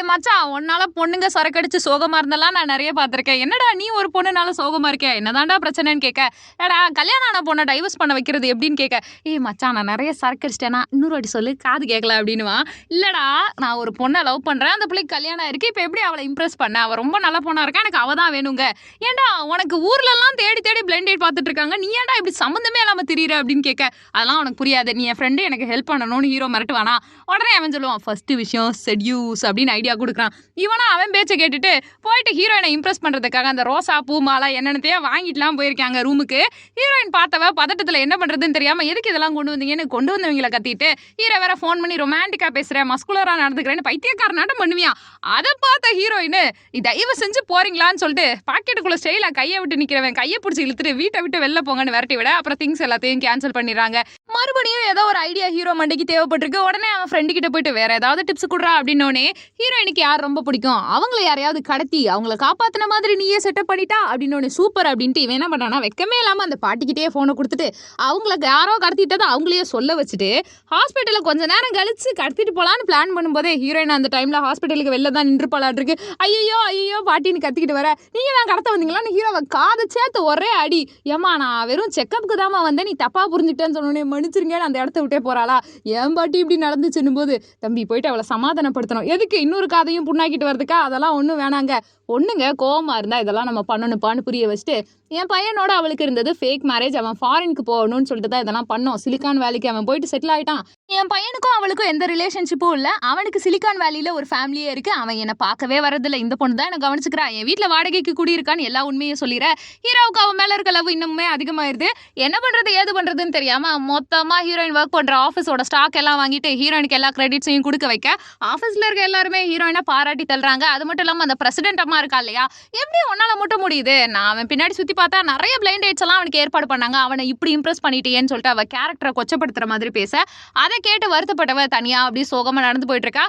மச்சான் உன்னால பொண்ணுங்க சரக்கு அடிச்சு சோகமா இருந்தாலாம் நான் நிறைய பார்த்திருக்கேன், என்னடா நீ ஒரு பொண்ணுனால சோகமா இருக்கேன், என்னதான்டா பிரச்சனைன்னு கேட்க, ஏடா கல்யாணம் ஆன பொண்ணை டைவர்ஸ் பண்ண வைக்கிறது எப்படின்னு கேட்க, மச்சான் நான் நிறைய சரக்கு அடிச்சிட்டேனா, இன்னொரு வாட்டி சொல்லு காது கேட்கல அப்படின்னுவான். இல்லடா நான் ஒரு பொண்ணை லவ் பண்றேன், அந்த பிள்ளைக்கு கல்யாணம் இருக்கு, இப்ப எப்படி அவளை இம்ப்ரெஸ் பண்ண, அவ ரொம்ப நல்ல பொண்ணா இருக்கா, எனக்கு அவ தான் வேணுங்க, ஏன்டா உனக்கு ஊர்ல எல்லாம் தேடி தேடி பிளைண்ட் டேட் பார்த்துட்டு இருக்காங்க, நீ ஏன்டா இப்படி சம்மந்தமே இல்லாம திரியற அப்படின்னு கேட்க, அதெல்லாம் உனக்கு புரியாது, முடியாது, நீ என் ஃப்ரெண்டு, எனக்கு ஹெல்ப் பண்ணணும்னு ஹீரோ மிரட்டுவானா. உடனே அவன் சொல்லுவான் ஃபர்ஸ்ட் விஷயம் செட்யூஸ் அப்படின்னு ஐடியா கொடுக்குறான். இவனா அவன் பேச்சை கேட்டுட்டு போயிட்டு ஹீரோயினை இம்ப்ரெஸ் பண்றதுக்காக அந்த ரோசா பூ மாலை என்னென்னத்தையோ வாங்கிட்டுலாம் போயிருக்காங்க ரூமுக்கு. ஹீரோயின் பார்த்தவ பதட்டத்தில் என்ன பண்றதுன்னு தெரியாம எதுக்கு இதெல்லாம் கொண்டு வந்தீங்கன்னு கொண்டு வந்தவங்களை கத்திட்டு ஹீரோ வேற ஃபோன் பண்ணி ரொமான்டிக்கா பேசுறேன், மஸ்குலரா நடந்துக்கிறேன்னு பைத்தியக்காரனாட்டம் பண்ணுவியா. அதை பார்த்த ஹீரோயின் தயவு செஞ்சு போறீங்களான்னு சொல்லிட்டு பாக்கெட்டுக்குள்ள ஸ்டைலா கையை விட்டு நிக்கிறவன் கையை பிடிச்சி இழுத்துட்டு வீட்டை விட்டு வெளில போங்கன்னு விரட்டி விட அப்புறம் திங்ஸ் எல்லாத்தையும் கேன்சல் பண்ணிடுறாங்க. மறுபடியும் ஏதோ ஒரு ஐடியா ஹீரோ மண்டைக்கு தேவைப்பட்டிருக்கு. உடனே அவன் ஃப்ரெண்டு கிட்ட போயிட்டு வேற ஏதாவது டிப்ஸ் கொடுறா அப்படின்னோடனே ஹீரோயினுக்கு யார் ரொம்ப பிடிக்கும், அவங்கள யாரையாவது கடத்தி அவங்கள காப்பாத்தின மாதிரி நீயே செட்டப் பண்ணிட்டா அப்படின்னு சூப்பர் அப்படின்ட்டு இவன் என்ன பண்ணானா வெக்கமே இல்லாம அந்த பாட்டிக்கிட்டே போனை கொடுத்துட்டு அவங்களுக்கு யாரோ கடத்திட்டதை அவங்களையே சொல்ல வச்சுட்டு ஹாஸ்பிட்டலில் கொஞ்ச நேரம் கழிச்சு கடத்திட்டு போலான்னு பிளான் பண்ணும்போதே ஹீரோயின் அந்த டைம்ல ஹாஸ்பிட்டலுக்கு வெளில தான் நின்று போலாட்டிருக்கு. ஐயோ ஐயோ பாட்டின்னு கத்திக்கிட்டு வர நீங்க தான் கடத்த வந்தீங்களான்னு ஹீரோவை காதை சேர்த்து ஒரே அடி. ஏமா நான் வெறும் செக்கப்புக்கு தாமா வந்தேன், நீ தப்பா புரிஞ்சுக்கிட்டேன்னு சொன்னோன்னே மன்னிச்சிருங்கன்னு அந்த இடத்த விட்டே போறாளா. ஏன் பாட்டி இப்படி நடந்துச்சுன்னு போது தம்பி போயிட்டு அவளை சமாதானப்படுத்தணும், எதுக்கு இன்னொரு காதையும் புண்ணாக்கிட்டு வரதுக்கா, அதெல்லாம் ஒன்றும் வேணாங்க, ஒண்ணுங்க கோவமா இருந்தா இதெல்லாம் நம்ம பண்ணணுப்பான்னு புரிய வச்சுட்டு என் பையனோட அவளுக்கு இருந்தது ஃபேக் மேரேஜ், அவன் ஃபாரினுக்கு போகணும்னு சொல்லிட்டு தான் இதெல்லாம் பண்ணோம், சிலிக்கான் வேலிக்கு அவன் போயிட்டு செட்டில் ஆயிட்டான், என் பையனுக்கும் அவளுக்கும் எந்த ரிலேஷன்ஷிப்பும் இல்லை, அவனுக்கு சிலிக்கான் வேலியில ஒரு ஃபேமிலியே இருக்கு, அவன் என்னை பார்க்கவே வரதில்லை, இந்த பொண்ணு தான் என்ன கவனிச்சுக்கிறா, என் வீட்டில் வாடகைக்கு குடியிருக்கான்னு எல்லா உண்மையும் சொல்லிடுற. ஹீரோவுக்கு அவன் மேல இருக்க லவ் இன்னுமே அதிகமாயிருது. என்ன பண்றது ஏது பண்றதுன்னு தெரியாம மொத்தமா ஹீரோயின் ஒர்க் பண்ற ஆஃபீஸோட ஸ்டாக் எல்லாம் வாங்கிட்டு ஹீரோயினுக்கு எல்லா கிரெடிட்ஸையும் கொடுக்க வைக்க ஆஃபீஸ்ல இருக்க எல்லாருமே ஹீரோயினை பாராட்டி தள்ளுறாங்க. அது மட்டும் இல்லாம அந்த பிரசிடென்ட் அம்மா இருக்கா இல்லையா, எப்படி உன்னால மட்டும் முடியுது, நான் அவன் பின்னாடி சுத்தி பார்த்தா நிறைய பிளைண்ட் டேட்ஸ் எல்லாம் அவனுக்கு ஏற்பாடு பண்ணாங்க, அவனை இப்படி இம்ப்ரெஸ் பண்ணிட்டேன்னு சொல்லிட்டு அவ கேரக்டரை கொச்சப்படுத்துற மாதிரி பேச அதை கேட்டு வருத்தப்பட்டவ தனியா அப்படியே சோகமா நடந்து போயிட்டு இருக்கா.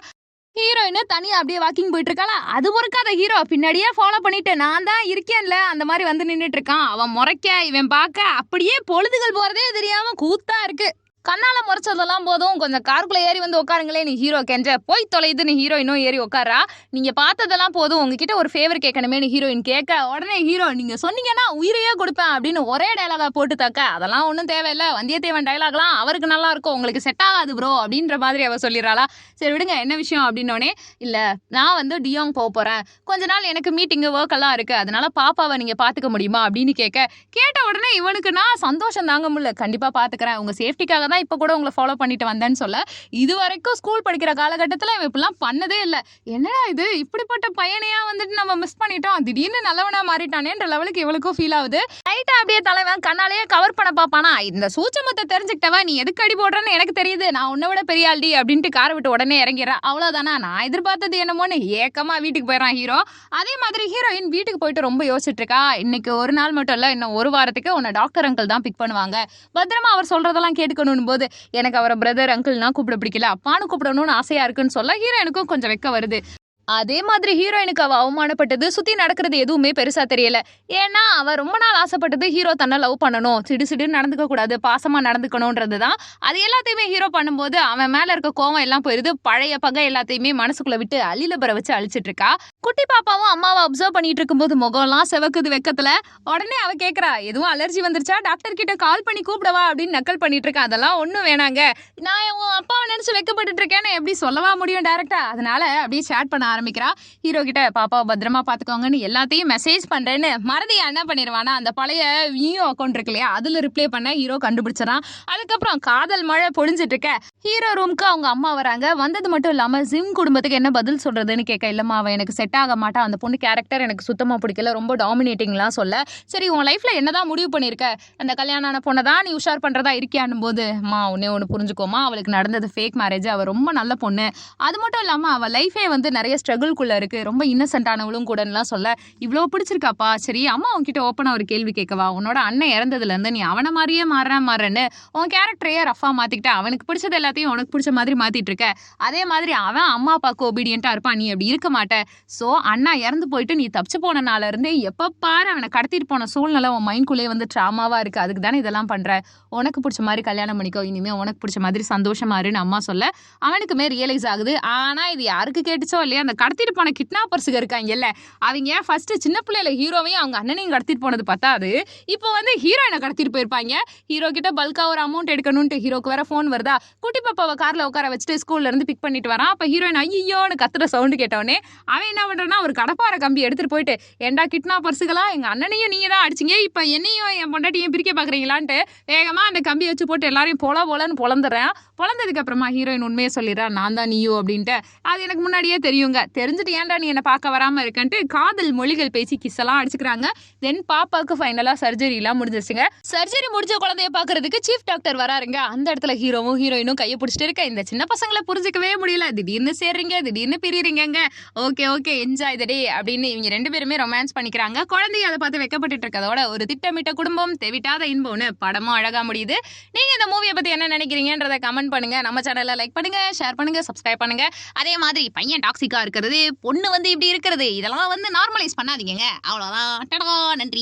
ஹீரோயின் தனியா அப்படியே வாக்கிங் போயிட்டு இருக்காளா, அது முறைக்காத ஹீரோ பின்னாடியே ஃபாலோ பண்ணிட்டு நான் தான் இருக்கேன்ல அந்த மாதிரி வந்து நின்றுட்டு இருக்கான். அவன் முறைக்க இவன் பார்க்க அப்படியே பொழுதுகள் போறதே தெரியாம கூத்தா இருக்கு. கண்ணால முறைச்சதெல்லாம் போதும், கொஞ்சம் காருக்குள்ள ஏறி வந்து உட்காருங்களே நீ ஹீரோ கெஞ்ச போய் தொலைதுன்னு ஹீரோயினும் ஏறி உட்காரா. நீங்க பார்த்ததெல்லாம் போதும், உங்ககிட்ட ஒரு ஃபேவர் கேட்கணுமே ஹீரோயின் கேட்க உடனே ஹீரோ நீங்க சொன்னீங்கன்னா உயிரையே கொடுப்பேன் அப்படின்னு ஒரே டைலாகா போட்டு தக்க, அதெல்லாம் ஒன்றும் தேவையில்லை, வந்தியத்தேவன் டைலாக்லாம் அவருக்கு நல்லா இருக்கும், உங்களுக்கு செட் ஆகாது ப்ரோ அப்படின்ற மாதிரி அவ சொல்லிடுறாளா. சரி விடுங்க என்ன விஷயம் அப்படின்னோடனே இல்ல நான் வந்து டியோங் போறேன், கொஞ்ச நாள் எனக்கு மீட்டிங்கு ஒர்க் எல்லாம் இருக்கு, அதனால பாப்பாவை நீங்க பாத்துக்க முடியுமா அப்படின்னு கேட்ட உடனே இவனுக்கு நான் சந்தோஷம் தாங்க முடியல, கண்டிப்பா பாத்துக்கிறேன், உங்க சேஃப்டிக்காக தான் இப்ப கூட உங்களை ஃபாலோ பண்ணிட்டு வந்தேன்னு சொல்ல. இது வரைக்கும் ஸ்கூல் படிக்கிற காலகட்டத்துல இவன் இப்பெல்லாம் பண்ணதே இல்லை, என்னடா இது இப்படிப்பட்ட பையனையா வந்துட்டு நம்ம மிஸ் பண்ணிட்டோம், திடீர்னு நல்லவனா மாறிட்டானேன்ற லெவலுக்கு இவளுக்கும் ஃபீல் ஆகுது. லைட்டா அப்படியே தலைவன் கண்ணாலேயே கவர் பண்ண பாப்பானா, இந்த சூச்சமத்தை தெரிஞ்சுக்கிட்டவ நீ எதுக்கு அடி போடுறன்னு எனக்கு தெரியுது, நான் உன்னை விட பெரிய ஆள்டி அப்படின்ட்டு காரை விட்டு உடனே இறங்கிறா. அவ்வளவுதானா, நான் எதிர்பார்த்தது என்னமோன்னு ஏக்கமா வீட்டுக்கு போயிடறான் ஹீரோ. அதே மாதிரி ஹீரோயின் வீட்டுக்கு போயிட்டு ரொம்ப யோசிச்சுட்டு இருக்கா, இன்னைக்கு ஒரு நாள் மட்டும் இல்ல இன்னும் ஒரு வாரத்துக்கு உன்னை டாக்டர் அங்கிள் தான் பிக் பண்ணுவாங்க, பத்திரமா அவர் சொல்றதெல்லாம் கேட்டுக்கணும் போது எனக்கு அவரை பிரதர் அங்கிள்னா கூப்பிட பிடிக்கல, அப்பான்னு கூப்பிடணும்னு ஆசையா இருக்குன்னு சொல்ல ஹீரோயினுக்கும் கொஞ்சம் வெக்க வருது. அதே மாதிரி ஹீரோயினுக்கு அவ அவமானப்பட்டது சுத்தி நடக்கிறது எதுவுமே பெருசா தெரியல. ஏன்னா அவ ரொம்ப நாள் ஆசைப்பட்டது ஹீரோ தன்னை லவ் பண்ணணும், சிடுசிடுன்னு நடந்துக்க கூடாது, பாசமா நடந்துக்கணும்ன்றதுதான். அது எல்லாத்தையுமே ஹீரோ பண்ணும்போது அவன் மேல இருக்க கோவம் எல்லாம் போயிருது, பழைய பகை எல்லாத்தையுமே மனசுக்குள்ள விட்டு அள்ளில பெற வச்சு அழிச்சிட்டு இருக்கா. குட்டி பாப்பாவும் அம்மாவை அப்சர்வ் பண்ணிட்டு இருக்கும்போது முகம்லாம் செவக்குது வெக்கத்துல. உடனே அவ கேக்குறா எதுவும் அலர்ஜி வந்துருச்சா, டாக்டர் கிட்ட கால் பண்ணி கூப்பிடவா அப்படின்னு நக்கல் பண்ணிட்டு இருக்கா. அதெல்லாம் ஒண்ணும் வேணாங்க, நான் உன் அப்பாவை நினைச்சு வெக்கப்பட்டு இருக்கேன்னு எப்படி சொல்லவா முடியும் டைரக்டா. அதனால அப்படியே சேட் பண்ண ஆரம்பிக்கிறா. ஹீரோ கிட்ட பாப்பாவை பத்திரமா பாத்துக்கோங்கன்னு எல்லாத்தையும் மெசேஜ் பண்றேன்னு மறதியா என்ன பண்ணிடுவானா, அந்த பழைய வியூ அக்கௌண்ட் இருக்கு இல்லையா அதுல ரிப்ளை பண்ண ஹீரோ கண்டுபிடிச்சிடறான். அதுக்கப்புறம் காதல் மழை பொழிஞ்சிட்டு இருக்க ஹீரோ ரூம்க்கு அவங்க அம்மா வராங்க. வந்தது மட்டும் இல்லாம ஜிம் குடும்பத்துக்கு என்ன பதில் சொல்றதுன்னு கேட்க, இல்லம்மா அவன் எனக்கு செட் ஆக மாட்டா, அந்த பொண்ணு கேரக்டர் எனக்கு சுத்தமா பிடிக்கல, ரொம்ப டாமினேட்டிங்லாம் சொல்ல. சரி உன் லைஃப்ல என்னதான் முடிவு பண்ணிருக்க, அந்த கல்யாணம் ஆன பொண்ணை தான் நீ உஷார் பண்றதா இருக்கியான்னு போது, மா உன்னே ஒன்று புரிஞ்சுக்கோமா, அவளுக்கு நடந்தது ஃபேக் மேரேஜ், அவ ரொம்ப நல்ல பொண்ணு, அது மட்டும் இல்லாம அவ லைஃபே வந்து நிறைய ஸ்ட்ரகிள்குள்ள இருக்கு, ரொம்ப இன்னசென்ட்டானவளும் கூடலாம் சொல்ல. இவ்வளோ பிடிச்சிருக்காப்பா, சரி அம்மா உன்கிட்ட ஓப்பனா ஒரு கேள்வி கேட்கவா, உன்னோட அண்ணன் இறந்ததுல இருந்து நீ அவனை மாதிரியே மாறுறேன்னு உன் கேரக்டரையே ரஃபா மாத்திக்கிட்ட, அவனுக்கு பிடிச்சது எல்லாத்தையும் உனக்கு பிடிச்ச மாதிரி மாத்திட்டு இருக்க, அதே மாதிரி அவன் அம்மா அப்பாவுக்கு ஒபீடியன்ட்டா இருப்பான், நீ அப்படி இருக்க மாட்ட. சோ அண்ணா இறந்து போயிட்டு நீ தப்பிச்சு போன நாள்ல இருந்தே எப்ப பாரு அவனை கடத்திட்டு போன சூழ்நிலை உன் மைண்ட்குள்ளேயே வந்து ட்ராமாவா இருக்கு, அதுக்கு தானே இதெல்லாம் பண்ற, உனக்கு பிடிச்ச மாதிரி கல்யாணம் பண்ணிக்கோ, இனிமே உனக்கு பிடிச்ச மாதிரி சந்தோஷமா இருன்னு அம்மா சொல்ல அவனுக்குமே ரியலைஸ் ஆகுது. ஆனா இது யாருக்கு கேட்டுச்சோ இல்லையா, அந்த அந்த கடத்திட்டு போன கிட்னாப்பர்ஸுங்க இருக்காங்கல்ல, அவங்க ஃபர்ஸ்ட் சின்ன பிள்ளையில ஹீரோவையும் அவங்க அண்ணனையும் கடத்திட்டு போனது பத்தாது, இப்போ வந்து ஹீரோயினை கடத்திட்டு போயிருப்பாங்க. ஹீரோ கிட்ட பல்கா ஒரு அமௌண்ட் எடுக்கணும்ட்டு ஹீரோக்கு வேற ஃபோன் வருதா, குட்டி பாப்பாவை கார்ல உட்கார வச்சுட்டு ஸ்கூல்ல இருந்து பிக் பண்ணிட்டு வரான். அப்ப ஹீரோயின் ஐயோன்னு கத்துற சவுண்டு கேட்டவனே அவன் என்ன பண்றான்னா ஒரு கடப்பார கம்பி எடுத்துட்டு போயிட்டு, ஏண்டா கிட்னாப்பர்ஸுகளா, எங்க அண்ணனையும் நீங்க தான் அடிச்சிங்க, இப்ப என்னையும் என் பொண்டாட்டியும் பிரிக்க பாக்குறீங்களான்ட்டு வேகமா அந்த கம்பி வச்சு போட்டு எல்லாரையும் போலன்னு பொழந்துடுறேன். பொழந்ததுக்கு அப்புறமா ஹீரோயின் உண்மையை சொல்லிடுறா, நான் தான் நீயோ அப்படின்ட்டு. அது எனக்கு முன்னாடியே தெரியுங்க, தெரிஞ்சுட்டு ஏன்டா நீ என்ன பார்க்க வராம இருக்கன்ட்டு காதல் மொழிகள் பேசி கிஸ் எல்லாம் அடிச்சுக்கிறாங்க. தென் பாப்பாவுக்கு ஃபைனலா சர்ஜரி எல்லாம் முடிஞ்சிருச்சுங்க. சர்ஜரி முடிஞ்ச குழந்தைய பாக்குறதுக்கு சீஃப் டாக்டர் வராருங்க. அந்த இடத்துல ஹீரோவும் ஹீரோயினும் கையை பிடிச்சிட்டு இருக்க இந்த சின்ன பசங்களை புரிஞ்சிக்கவே முடியல. திடீர்னு சேர்றீங்க, திடீர்னு பிரிறீங்க. ஓகே என்ஜாய் த டே அப்படின்னு இவங்க 2 பேருமே ரொமான்ஸ் பண்ணிக்கிறாங்க. குழந்தைய அதை பார்த்து வெக்கப்பட்டு இருக்கதோட ஒரு திட்டமிட்ட குடும்பம் தெவிட்டாத இன்பம்னு படமும் அழகா முடியுது. நீங்க இந்த மூவியை பத்தி என்ன நினைக்கிறீங்கன்றத கமெண்ட் பண்ணுங்க. நம்ம சேனலை லைக் பண்ணுங்க, ஷேர் பண்ணுங்க, சப்ஸ்கிரைப் பண்ணுங்க. அதே மாதிரி பையன் டாக்ஸிக்கா இருக்கிறது, பொண்ணு வந்து இப்படி இருக்கிறது, இதெல்லாம் வந்து நார்மலைஸ் பண்ணாதீங்க. அவ்வளவுதான். டடா, நன்றி.